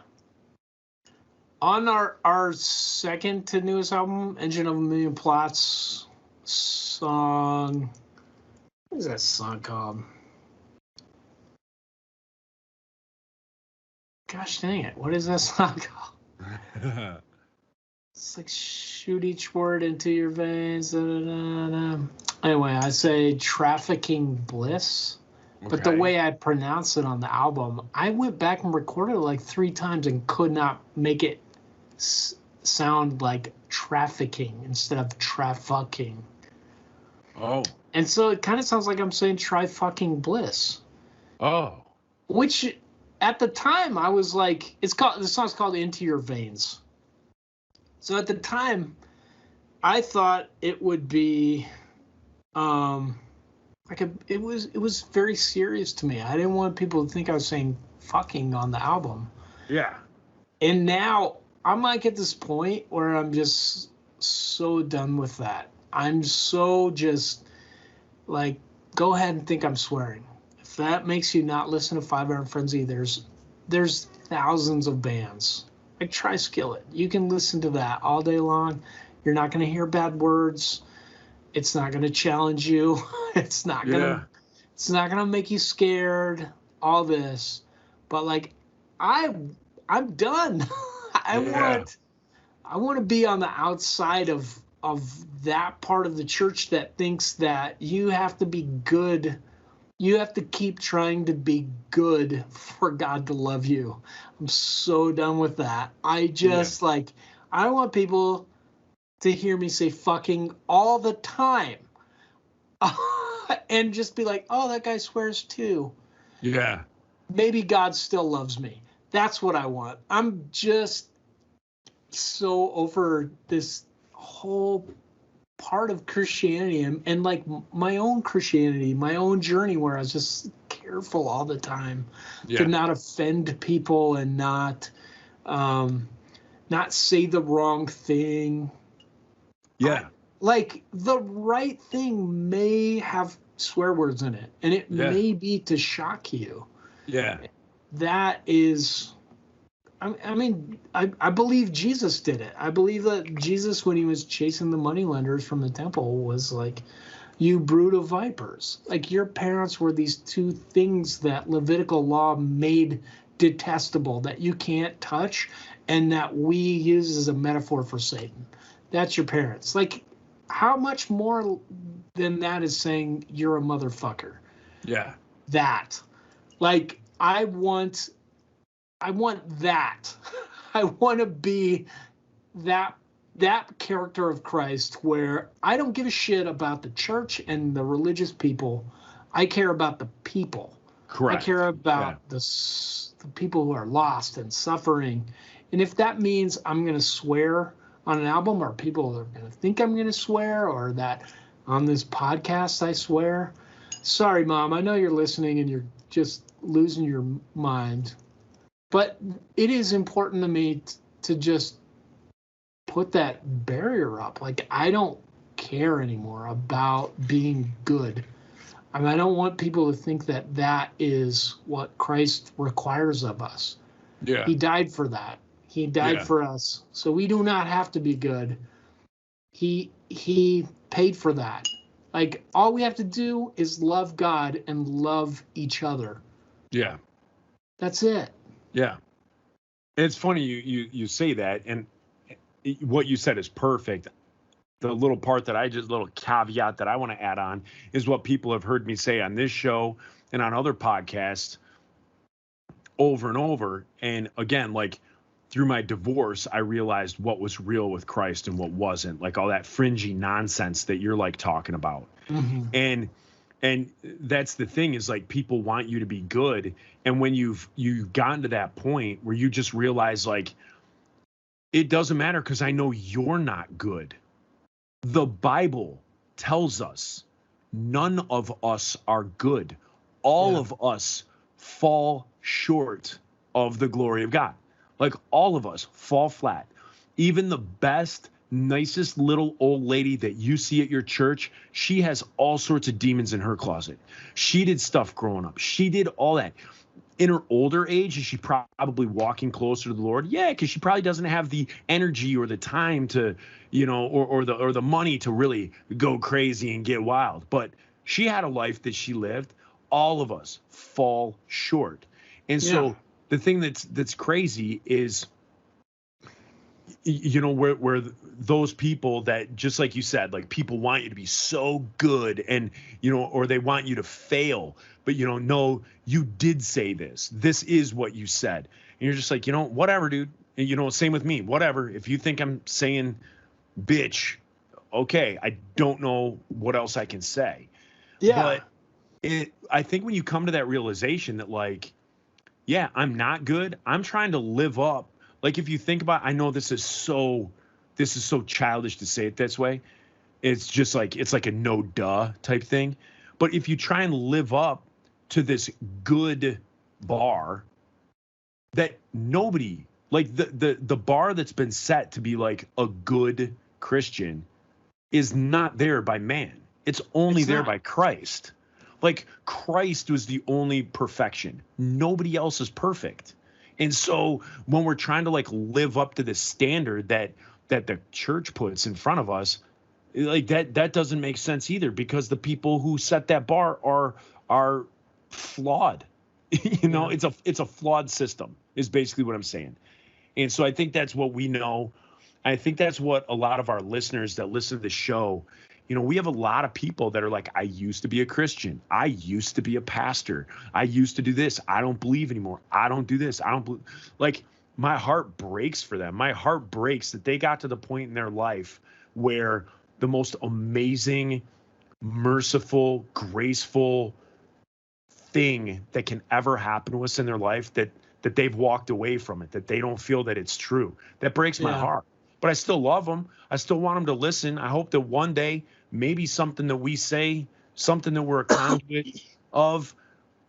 On our second to newest album, Engine of a Million Plots song, what is that song called? Gosh dang it, what is that song called? It's like shoot each word into your veins. Da, da, da, da. Anyway, I say Trafficking Bliss. Okay. But the way I pronounce it on the album, I went back and recorded it like 3 times and could not make it sound like trafficking instead of traffucking. Oh. And so it kind of sounds like I'm saying try fucking bliss. Oh. Which at the time I was like, the song's called Into Your Veins. So at the time, I thought it would be, it was very serious to me. I didn't want people to think I was saying fucking on the album. Yeah. And now I'm like at this point where I'm just so done with that. I'm so just like, go ahead and think I'm swearing. If that makes you not listen to Five Iron Frenzy, there's thousands of bands. Like, try Skillet. You can listen to that all day long. You're not going to hear bad words. It's not going to challenge you. It's not going to make you scared. All this. But like, I'm done. I want to be on the outside of that part of the church that thinks that you have to be good. You have to keep trying to be good for God to love you. I'm so done with that. I just I don't want people to hear me say fucking all the time. And just be like, oh, that guy swears too. Yeah. Maybe God still loves me. That's what I want. I'm just so over this whole part of Christianity and like my own Christianity, my own journey, where I was just careful all the time to not offend people and not say the wrong thing. Yeah. Like, the right thing may have swear words in it, and it may be to shock you. Yeah. That is I mean, I believe Jesus did it. I believe that Jesus, when he was chasing the moneylenders from the temple, was like, you brood of vipers. Like, your parents were these two things that Levitical law made detestable, that you can't touch, and that we use as a metaphor for Satan. That's your parents. Like, how much more than that is saying you're a motherfucker? Yeah. That. Like, I want that. I want to be that character of Christ, where I don't give a shit about the church and the religious people. I care about the people. Correct. I care about the people who are lost and suffering. And if that means I'm going to swear on an album, or people are going to think I'm going to swear, or that on this podcast I swear, sorry, Mom, I know you're listening and you're just losing your mind. But it is important to me to just put that barrier up. Like, I don't care anymore about being good. I mean, I don't want people to think that that is what Christ requires of us. Yeah. He died for that. He died for us. So we do not have to be good. He paid for that. Like, all we have to do is love God and love each other. Yeah. That's it. Yeah. It's funny you say that, and what you said is perfect. The little caveat that I want to add on is what people have heard me say on this show and on other podcasts over and over. And again, like, through my divorce, I realized what was real with Christ and what wasn't, like all that fringy nonsense that you're like talking about. Mm-hmm. And that's the thing, is like, people want you to be good. And when you've gotten to that point where you just realize, like, it doesn't matter because I know you're not good. The Bible tells us none of us are good. All of us fall short of the glory of God. Like, all of us fall flat. Even the best, nicest little old lady that you see at your church, she has all sorts of demons in her closet. She did stuff growing up. She did all that. In her older age, is she probably walking closer to the Lord? Yeah, because she probably doesn't have the energy or the time to, or the money to really go crazy and get wild. But she had a life that she lived. All of us fall short. And so the thing that's crazy is, where those people that, just like you said, like, people want you to be so good, and, or they want you to fail, but no, you did say this. This is what you said. And you're just like, whatever, dude. And, same with me. Whatever. If you think I'm saying bitch, okay, I don't know what else I can say. Yeah. But I think when you come to that realization that, like, yeah, I'm not good, I'm trying to live up. Like, if you think about, I know this is so childish to say it this way. It's just like, it's like a no duh type thing. But if you try and live up to this good bar that nobody, like, the bar that's been set to be like a good Christian is not there by man. It's only there by Christ. Like, Christ was the only perfection. Nobody else is perfect. And so when we're trying to, like, live up to the standard that the church puts in front of us, like, that doesn't make sense either, because the people who set that bar are flawed. It's a flawed system, is basically what I'm saying. And so I think that's what we know. I think that's what a lot of our listeners that listen to the show, we have a lot of people that are like, I used to be a Christian. I used to be a pastor. I used to do this. I don't believe anymore. I don't do this. I don't believe. Like, my heart breaks for them. My heart breaks that they got to the point in their life where the most amazing, merciful, graceful thing that can ever happen to us in their life, that they've walked away from it, that they don't feel that it's true. That breaks my heart. But I still love them. I still want them to listen. I hope that one day, maybe something that we say, something that we're a conduit of,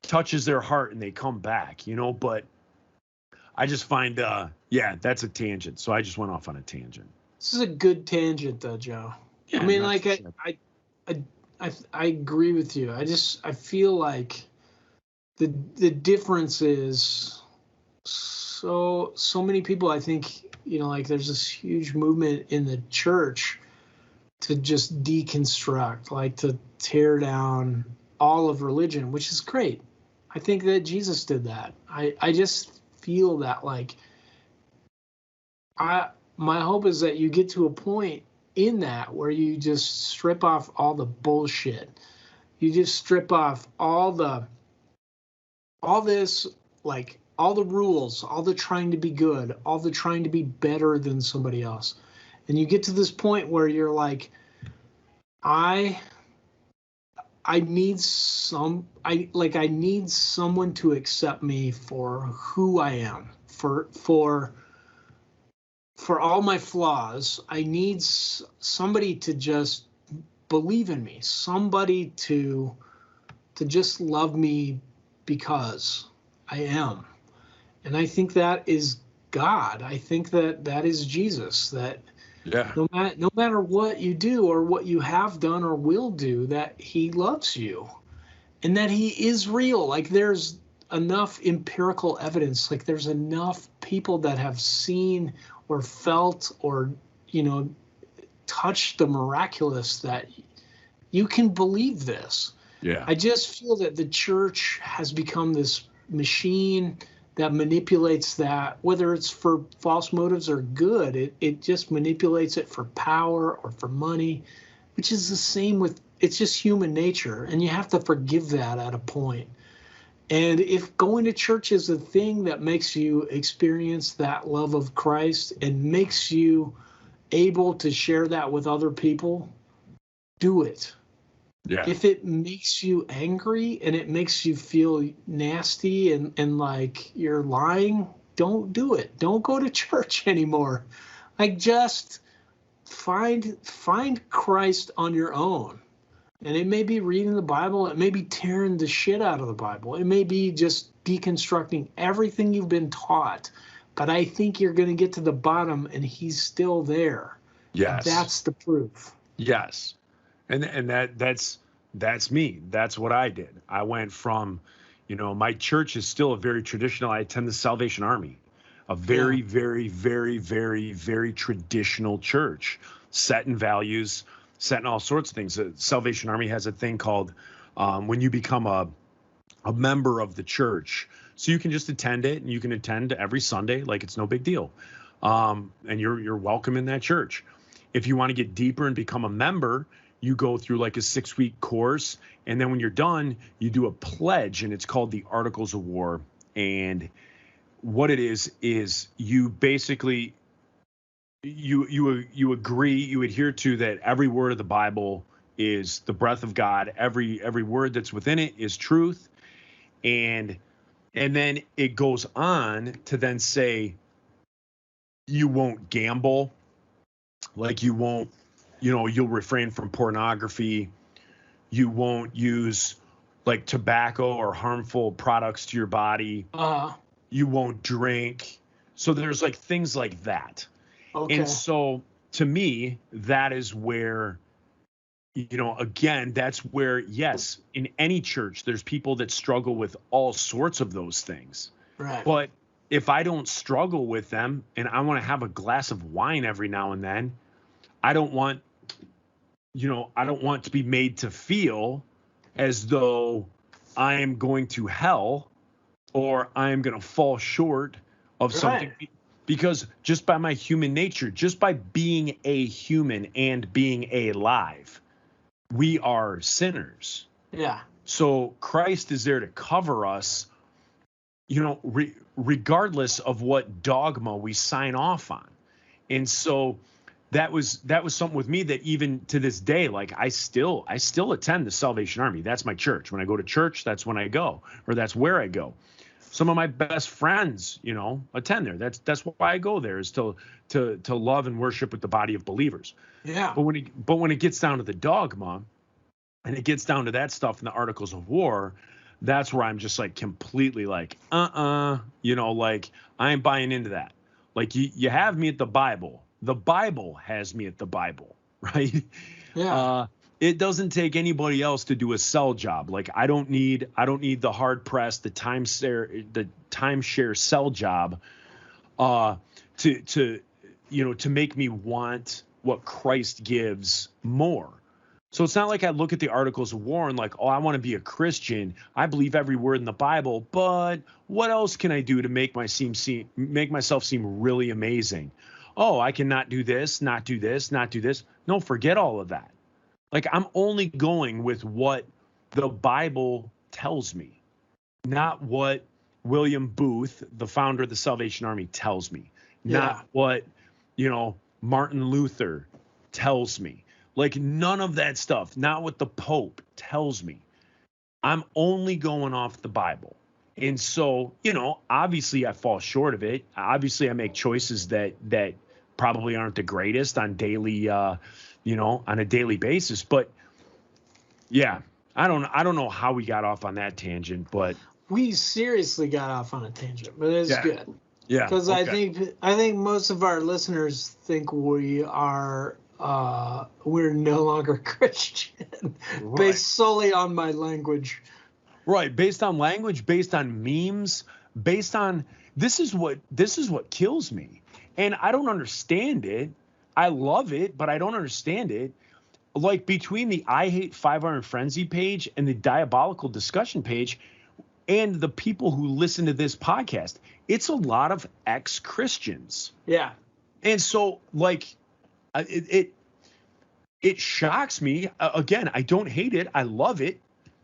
touches their heart and they come back, But I just find, that's a tangent. So I just went off on a tangent. This is a good tangent, though, Joe. Yeah, I mean, like, I agree with you. I feel like the difference is so many people, I think, like there's this huge movement in the church to just deconstruct, like to tear down all of religion, which is great. I think that Jesus did that. I just feel that like my hope is that you get to a point in that where you just strip off all the bullshit. You just strip off all this, like all the rules, all the trying to be good, all the trying to be better than somebody else. And you get to this point where you're like, I need someone to accept me for who I am, for all my flaws. I need somebody to just believe in me, somebody to just love me because I am. And I think that is God. I think that is Jesus, that no matter what you do or what you have done or will do, that he loves you and that he is real. Like there's enough empirical evidence, like there's enough people that have seen or felt or, touched the miraculous that you can believe this. Yeah. I just feel that the church has become this machine that manipulates that, whether it's for false motives or good, it just manipulates it for power or for money, which is the same with, it's just human nature. And you have to forgive that at a point. And if going to church is a thing that makes you experience that love of Christ and makes you able to share that with other people, do it. Yeah. If it makes you angry and it makes you feel nasty and like you're lying, don't do it. Don't go to church anymore. Like just find Christ on your own. And it may be reading the Bible. It may be tearing the shit out of the Bible. It may be just deconstructing everything you've been taught. But I think you're going to get to the bottom and he's still there. Yes. That's the proof. Yes. And that's me. That's what I did. I went from, my church is still a very traditional. I attend the Salvation Army, a very, very, very, very, very traditional church, set in values, set in all sorts of things. The Salvation Army has a thing called when you become a member of the church. So you can just attend it, and you can attend every Sunday like it's no big deal. And you're welcome in that church. If you want to get deeper and become a member, you go through like a 6-week course. And then when you're done, you do a pledge, and it's called the Articles of War. And what it is you basically, you agree, you adhere to that every word of the Bible is the breath of God. Every word that's within it is truth. And then it goes on to then say, you won't gamble, like you won't, you'll refrain from pornography. You won't use like tobacco or harmful products to your body. You won't drink. So there's like things like that. Okay. And so to me, that is where, again, that's where, yes, in any church, there's people that struggle with all sorts of those things. Right. But if I don't struggle with them and I want to have a glass of wine every now and then, I don't want to be made to feel as though I am going to hell or I am going to fall short of something. Because just by my human nature, just by being a human and being alive, we are sinners. Yeah. So Christ is there to cover us, regardless of what dogma we sign off on. And so that was something with me that even to this day, like I still attend the Salvation Army. That's my church. When I go to church, that's when I go, or that's where I go. Some of my best friends, attend there. That's why I go there, is to love and worship with the body of believers. Yeah. But when it gets down to the dogma, and it gets down to that stuff in the Articles of War, that's where I'm just like completely like, like I ain't buying into that. Like you have me at the Bible. The Bible has me at the Bible, right? Yeah. It doesn't take anybody else to do a sell job. Like I don't need the hard press, the timeshare sell job to make me want what Christ gives more. So it's not like I look at the Articles of War and like, oh, I want to be a Christian. I believe every word in the Bible, but what else can I do to make myself seem really amazing? Oh, I cannot do this, not do this, not do this. No, forget all of that. Like, I'm only going with what the Bible tells me, not what William Booth, the founder of the Salvation Army, tells me, not what, Martin Luther tells me. Like, none of that stuff, not what the Pope tells me. I'm only going off the Bible. And so, obviously I fall short of it. Obviously I make choices that probably aren't the greatest on daily, on a daily basis. But yeah, I don't know how we got off on that tangent, but we seriously got off on a tangent, but it's good. Yeah. Because okay. I think most of our listeners think we are we're no longer Christian, based solely on my language. Right, based on language, based on memes, based on this is what kills me. And I don't understand it. I love it, but I don't understand it. Like, between the I Hate 5 Iron Frenzy page and the Diabolical Discussion page and the people who listen to this podcast, it's a lot of ex-Christians. Yeah. And so, like, it shocks me. Again, I don't hate it. I love it.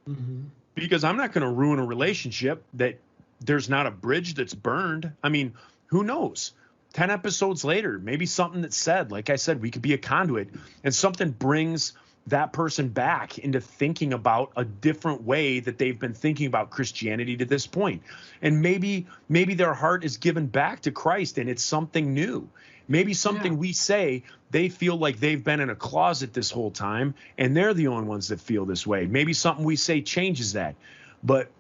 Mm-hmm. Because I'm not going to ruin a relationship that there's not a bridge that's burned. I mean, who knows? 10 episodes later, maybe something that's said, like I said, we could be a conduit, and something brings that person back into thinking about a different way that they've been thinking about Christianity to this point. And maybe their heart is given back to Christ and it's something new. Maybe something we say, they feel like they've been in a closet this whole time and they're the only ones that feel this way. Maybe something we say changes that. But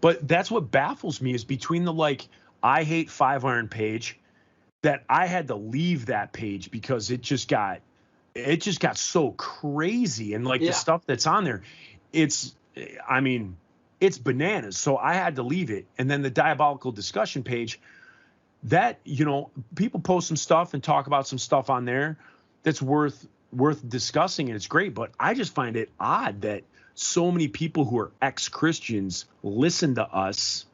that's what baffles me, is between the like I Hate 5 Iron page, that I had to leave that page because it just got so crazy, and like the stuff that's on there, it's bananas. So I had to leave it. And then the Diabolical Discussion page, that, people post some stuff and talk about some stuff on there that's worth discussing, and it's great. But I just find it odd that so many people who are ex-Christians listen to us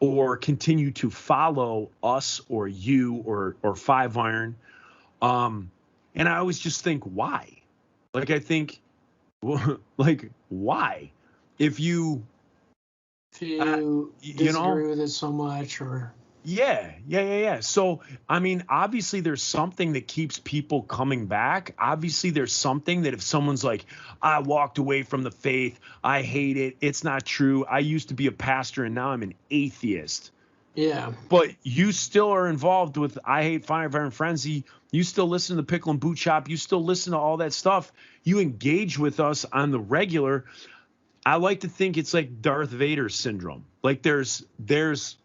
or continue to follow us or you or 5 Iron. And I always just think, why? Like, I think, like, why? If you disagree with it so much, or Yeah. So, I mean, obviously there's something that keeps people coming back. Obviously there's something that if someone's like, I walked away from the faith, I hate it, it's not true, I used to be a pastor and now I'm an atheist. Yeah. But you still are involved with I Hate 5 Iron Frenzy. You still listen to the Pickle and Boot Shop. You still listen to all that stuff. You engage with us on the regular. I like to think it's like Darth Vader syndrome. Like there's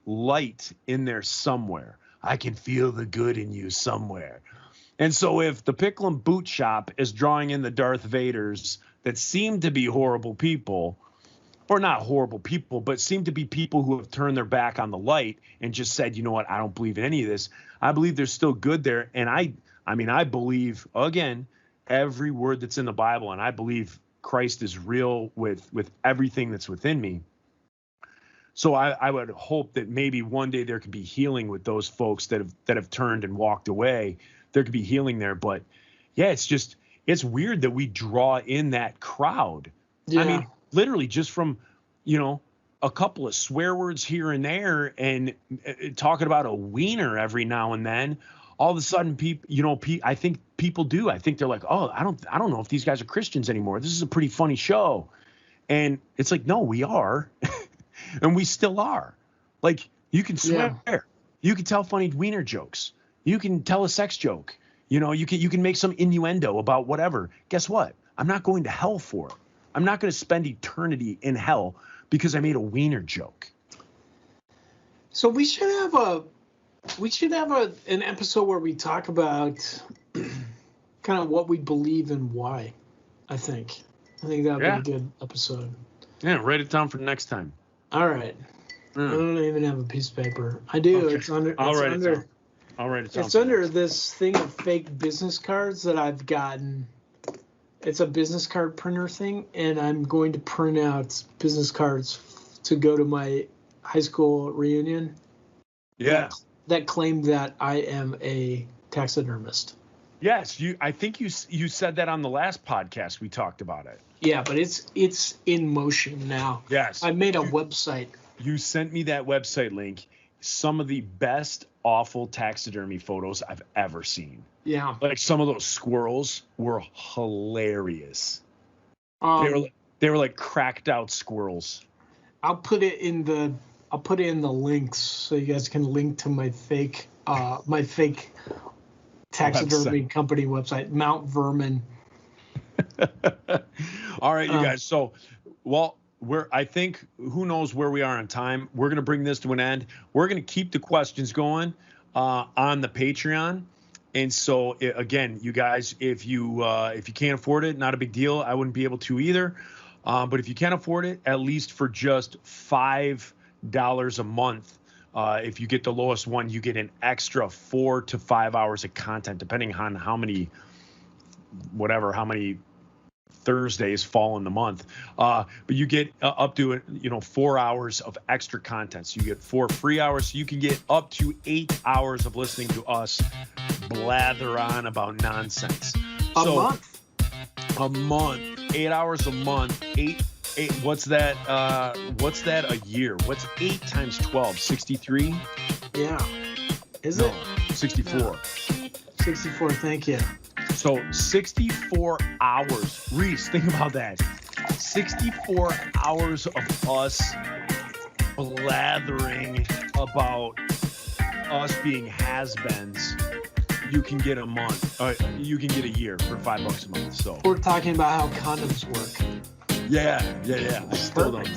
light in there somewhere. I can feel the good in you somewhere. And so if the Pickle and Boot Shop is drawing in the Darth Vaders that seem to be horrible people, or not horrible people, but seem to be people who have turned their back on the light and just said, you know what, I don't believe in any of this. I believe there's still good there. And I believe, again, every word that's in the Bible, and I believe Christ is real with everything that's within me. So I would hope that maybe one day there could be healing with those folks that have turned and walked away. There could be healing there. But yeah, it's weird that we draw in that crowd. Yeah. I mean, literally just from, a couple of swear words here and there and talking about a wiener every now and then, all of a sudden people, I think people do. I think they're like, oh, I don't know if these guys are Christians anymore. This is a pretty funny show. And it's like, no, we are. And we still are. Like, you can swear. Yeah. You can tell funny wiener jokes. You can tell a sex joke. You can make some innuendo about whatever. Guess what? I'm not going to hell for it. I'm not going to spend eternity in hell because I made a wiener joke. So we should have an episode where we talk about kind of what we believe and why. I think that would be a good episode. Yeah, write it down for next time. All right. I don't even have a piece of paper. I do. Okay. It's under. I'll it's write it under. down. I'll write it down. It's under this thing of fake business cards that I've gotten. It's a business card printer thing, and I'm going to print out business cards to go to my high school reunion. Yeah. That claim that I am a taxidermist. Yes, I think you said that on the last podcast we talked about it. Yeah, but it's in motion now. Yes. I made a website. You sent me that website link. Some of the best awful taxidermy photos I've ever seen. Yeah. Like some of those squirrels were hilarious. They were like cracked out squirrels. I'll put it in the links so you guys can link to my fake taxidermy company website, Mount Vermin. All right, you guys. So, I think who knows where we are on time. We're going to bring this to an end. We're going to keep the questions going on the Patreon. And so again, you guys, if you can't afford it, not a big deal. I wouldn't be able to either. But if you can afford it, at least for just $5 a month, if you get the lowest one, you get an extra 4 to 5 hours of content, depending on how many Thursdays fall in the month. But you get up to 4 hours of extra content. So you get 4 free hours. So you can get up to 8 hours of listening to us blather on about nonsense. A month. A month. 8 hours a month. Eight. What's that? What's that a year? What's 8 times 12? 63? Yeah. Is it? 64. Yeah. 64. Thank you. So 64 hours. Reese, think about that. 64 hours of us blathering about us being has-beens. You can get a month. You can get a year for $5 a month. So we're talking about how condoms work. Yeah. I still don't.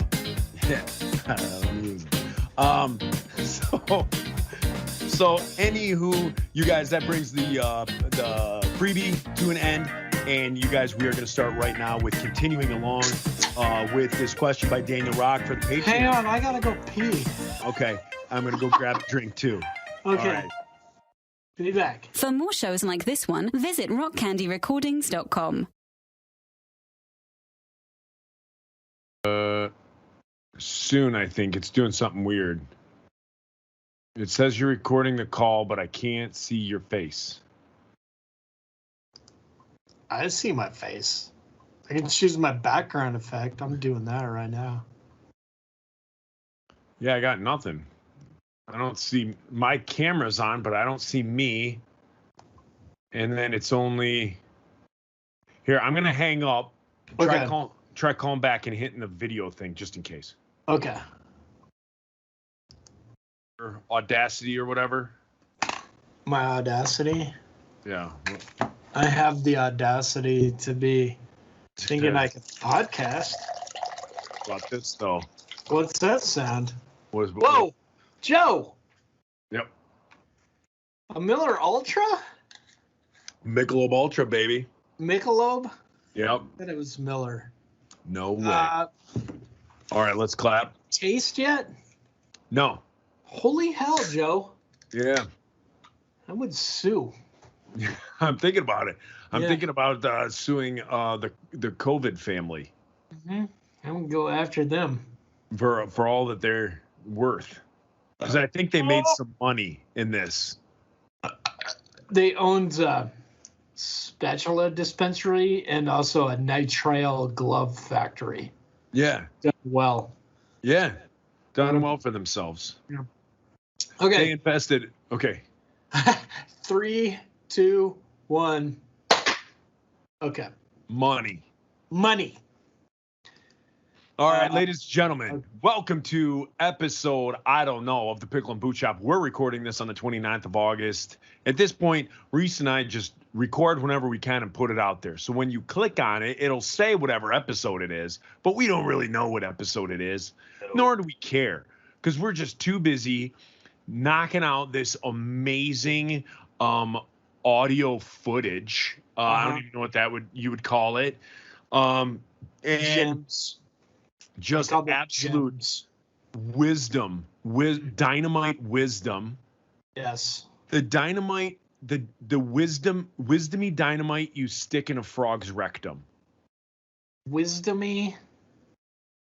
Yeah. I don't use them. So anywho, you guys, that brings the freebie to an end. And you guys, we are going to start right now with continuing along with this question by Daniel Rock for the Patreon. Hang on, I got to go pee. Okay, I'm going to go grab a drink too. Okay. All right. Be back. For more shows like this one, visit rockcandyrecordings.com. Soon, I think. It's doing something weird. It says you're recording the call, but I can't see your face. I see my face. I can choose my background effect. I'm doing that right now. Yeah, I got nothing. I don't see my camera's on, but I don't see me. And then it's only here. I'm gonna hang up. Try calling back and hitting the video thing just in case. Okay. Or Audacity or whatever. My Audacity. Yeah. I have the audacity to be thinking I could podcast. About this though. What's that sound? Whoa, Joe. Yep. A Miller Ultra? Michelob Ultra, baby. Michelob? Yep. I thought it was Miller. No way. All right, let's clap. Taste yet? No. Holy hell, Joe. Yeah. I would sue. I'm thinking about it. I'm Yeah. thinking about suing the COVID family I would go after them. for all that they're worth. Because I think they made some money in this. They owned a spatula dispensary and also a nitrile glove factory. Yeah. Done well. Yeah. Done well for themselves. Yeah. They Okay. invested. Okay. 3, 2, 1. Okay. Money. Money. All right, ladies and gentlemen, welcome to episode, I don't know, of the Pickle and Boot Shop. We're recording this on the 29th of August. At this point, Reese and I just record whenever we can and put it out there. So when you click on it, it'll say whatever episode it is, but we don't really know what episode it is, nor do we care, because we're just too busy knocking out this amazing audio footage. I don't even know what you would call it. And Gems. just Call them absolute gems. Dynamite Wisdom. Yes. The dynamite, the wisdomy dynamite you stick in a frog's rectum. Wisdomy.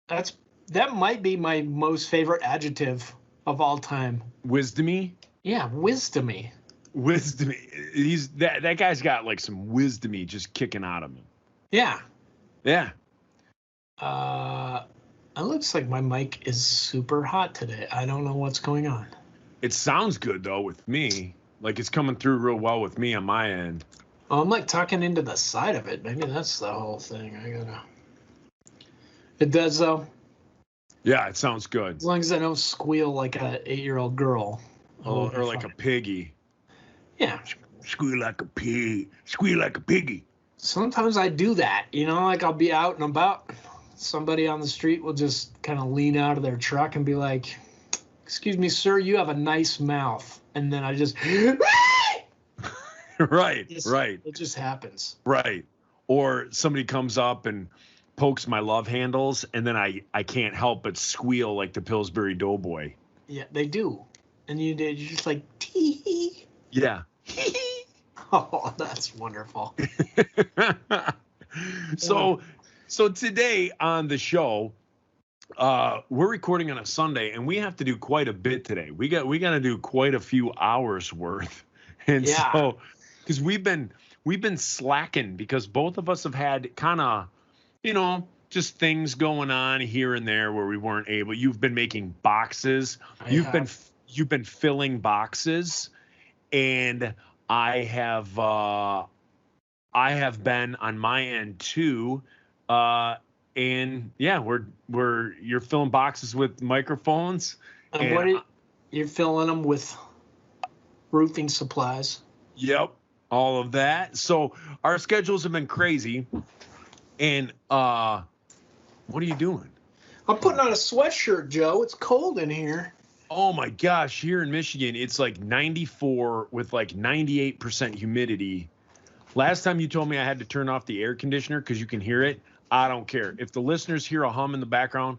That might be my most favorite adjective of all time. Wisdomy? Yeah, wisdomy. Wisdomy. That guy's got like some wisdomy just kicking out of him. Yeah. Yeah. It looks like my mic is super hot today. I don't know what's going on. It sounds good though with me. Like it's coming through real well with me on my end. Oh, I'm like talking into the side of it. Maybe that's the whole thing. It does though. Yeah, it sounds good. As long as I don't squeal like a 8-year-old girl. Or like a piggy. Yeah. Squeal like a pig. Squeal like a piggy. Sometimes I do that. Like I'll be out and about. Somebody on the street will just kind of lean out of their truck and be like, "Excuse me, sir, you have a nice mouth." And then I just... Right. It just happens. Right. Or somebody comes up and pokes my love handles, and then I can't help but squeal like the Pillsbury Doughboy. Yeah, they do. And you're just like, tee. Yeah. Oh, that's wonderful. So today on the show, we're recording on a Sunday, and we have to do quite a bit today. We got to do quite a few hours worth, and so because we've been slacking because both of us have had kind of, just things going on here and there where we weren't able. You've been making boxes. You've been filling boxes, and I have been on my end too. And yeah, you're filling boxes with microphones. And you're filling them with roofing supplies. Yep, all of that. So our schedules have been crazy. And what are you doing? I'm putting on a sweatshirt, Joe. It's cold in here. Oh my gosh, here in Michigan, it's like 94 with like 98% humidity. Last time you told me I had to turn off the air conditioner because you can hear it. I don't care. If the listeners hear a hum in the background,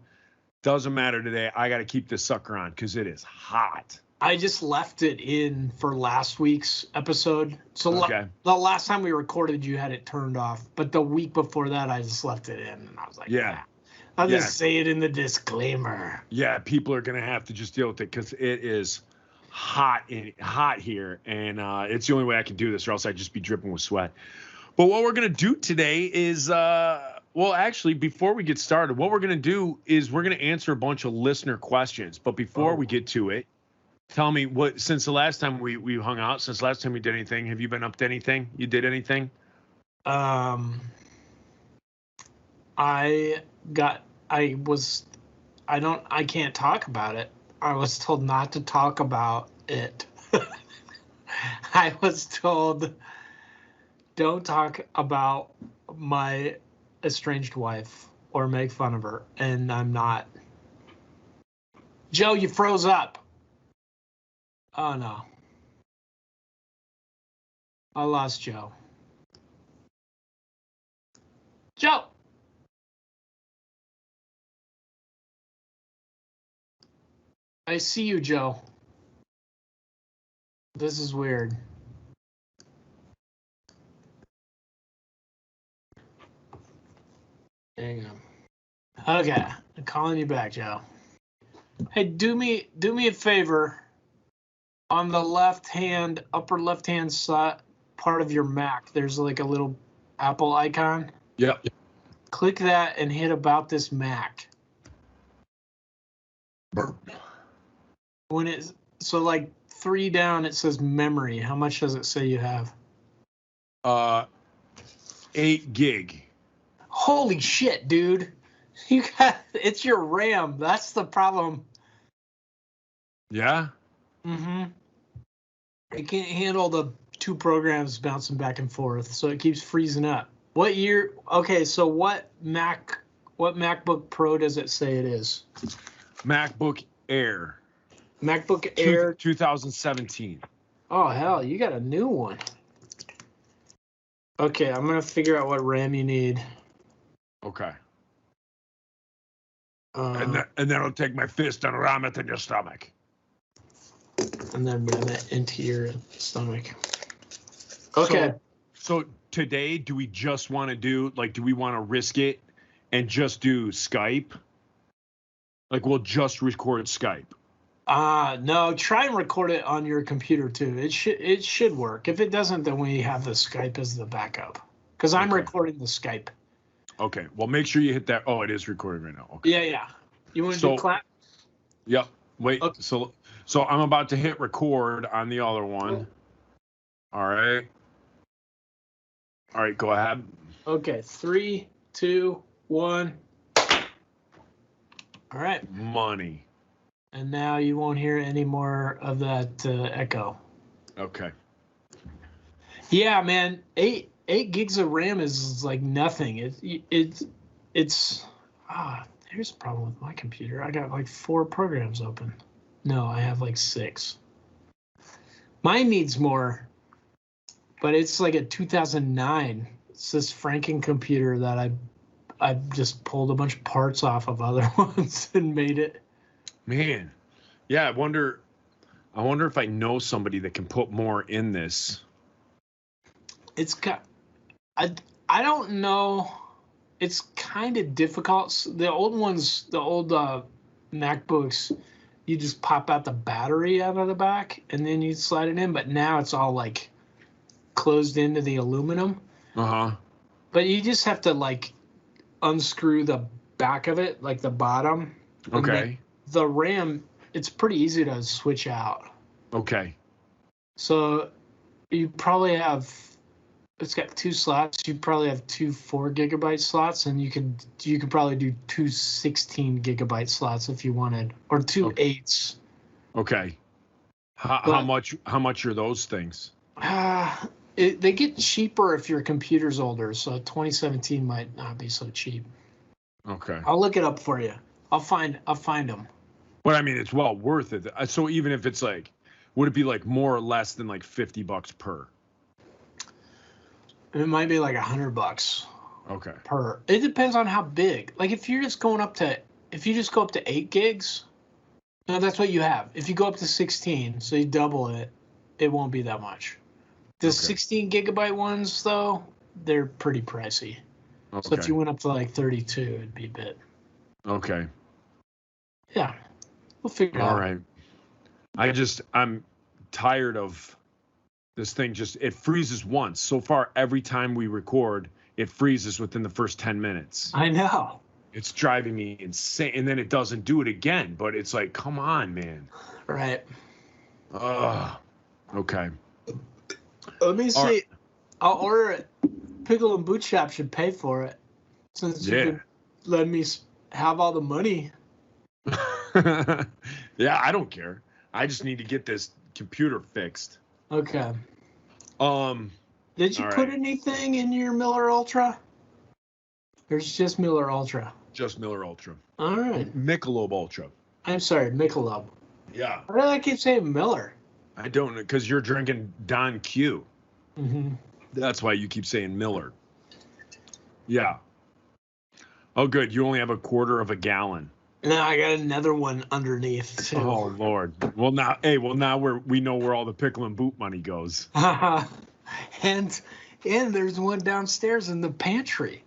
doesn't matter today. I got to keep this sucker on because it is hot. I just left it in for last week's episode. So the last time we recorded, you had it turned off. But the week before that, I just left it in. And I was like, yeah. I'll just say it in the disclaimer. Yeah, people are going to have to just deal with it because it is hot here. And it's the only way I can do this or else I'd just be dripping with sweat. But what we're going to do today is, actually, before we get started, what we're going to do is we're going to answer a bunch of listener questions. But before we get to it, tell me since the last time we hung out, since last time we did anything, have you been up to anything? You did anything? I can't talk about it. I was told not to talk about it. I was told don't talk about my estranged wife or make fun of her, and I'm not. Joe, you froze up. Oh no. I lost Joe. Joe! I see you, Joe. This is weird. Hang on. Okay, I'm calling you back, Joe. Hey, do me a favor. On the upper left-hand side part of your Mac, there's like a little Apple icon. Yep. Click that and hit about this Mac. So like 3 down, it says memory. How much does it say you have? 8 gig. Holy shit, dude! It's your RAM. That's the problem. Yeah. Mm-hmm. It can't handle the 2 programs bouncing back and forth, so it keeps freezing up. What year? Okay, so what MacBook Pro does it say it is? MacBook Air. MacBook Air 2017. Oh hell, you got a new one. Okay, I'm gonna figure out what RAM you need. Okay. And then I'll take my fist and ram it in your stomach. And then ram it into your stomach. Okay. So today, do we just want to do, like, do we want to risk it and just do Skype? Like, we'll just record Skype. No, try and record it on your computer too. It should work. If it doesn't, then we have the Skype as the backup. Because I'm recording the Skype. Okay. Well, make sure you hit that. Oh, it is recording right now. Okay. Yeah. You want to do clap? Yep. Wait. Okay. So I'm about to hit record on the other one. All right. All right. Go ahead. Okay. 3, 2, 1. All right. Money. And now you won't hear any more of that echo. Okay. Yeah, man. 8 gigs of RAM is like nothing. It's here's the problem with my computer. I got like 4 programs open. No, I have like 6. Mine needs more, but it's like a 2009. It's this Franken computer that I just pulled a bunch of parts off of other ones and made it. Man, yeah. I wonder if I know somebody that can put more in this. It's got. I don't know. It's kind of difficult. The old ones, the old MacBooks, you just pop out the battery out of the back and then you slide it in. But now it's all like closed into the aluminum. But you just have to like unscrew the back of it, like the bottom. Okay. The RAM, it's pretty easy to switch out. Okay. So you probably have. It's got 2 slots. You probably have 2 4-gigabyte slots, and you could probably do 2 16-gigabyte slots if you wanted, or 2 8s. Okay. How much are those things? They get cheaper if your computer's older. So 2017 might not be so cheap. Okay. I'll look it up for you. I'll find them. But I mean, it's well worth it. So even if it's like, would it be like more or less than like $50 per? It might be like $100. Okay. Per. It depends on how big. Like if you just go up to 8 gigs, no, that's what you have. If you go up to 16, so you double it, it won't be that much. The 16-gigabyte ones though, they're pretty pricey. Okay. So if you went up to like 32, it'd be a bit. Okay. Yeah. We'll figure it out. All right. I'm tired of this thing. It freezes once. So far, every time we record, it freezes within the first 10 minutes. I know. It's driving me insane. And then it doesn't do it again. But it's like, come on, man. Right. Okay. Let me see. Right. I'll order it. Pickle and Boot Shop should pay for it. Since you could let me have all the money. Yeah, I don't care. I just need to get this computer fixed. Okay. Did you put anything in your Miller Ultra? There's just Miller Ultra. Just Miller Ultra. All right. Michelob Ultra. I'm sorry, Michelob. Yeah. Why do I keep saying Miller? I don't know, because you're drinking Don Q. Mm-hmm. That's why you keep saying Miller. Yeah. Oh, good. You only have a quarter of a gallon. No, I got another one underneath too. Oh Lord. Well now we know where all the pickle and boot money goes. and there's one downstairs in the pantry.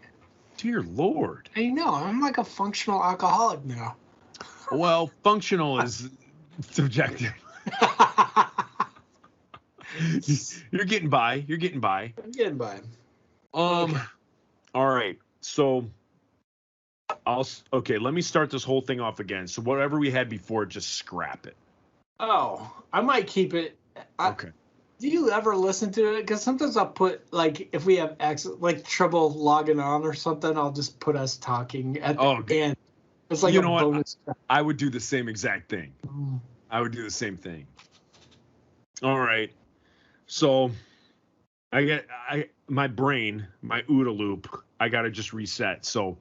Dear Lord. I know. I'm like a functional alcoholic now. Well, functional is subjective. You're getting by. I'm getting by. Okay. All right. So let me start this whole thing off again. So whatever we had before, just scrap it. Oh, I might keep it. Okay. Do you ever listen to it? Because sometimes I'll put, like, if we have trouble logging on or something, I'll just put us talking at the end. It's like bonus. I would do the same exact thing. I would do the same thing. All right. So my brain, my OODA loop, I got to just reset. So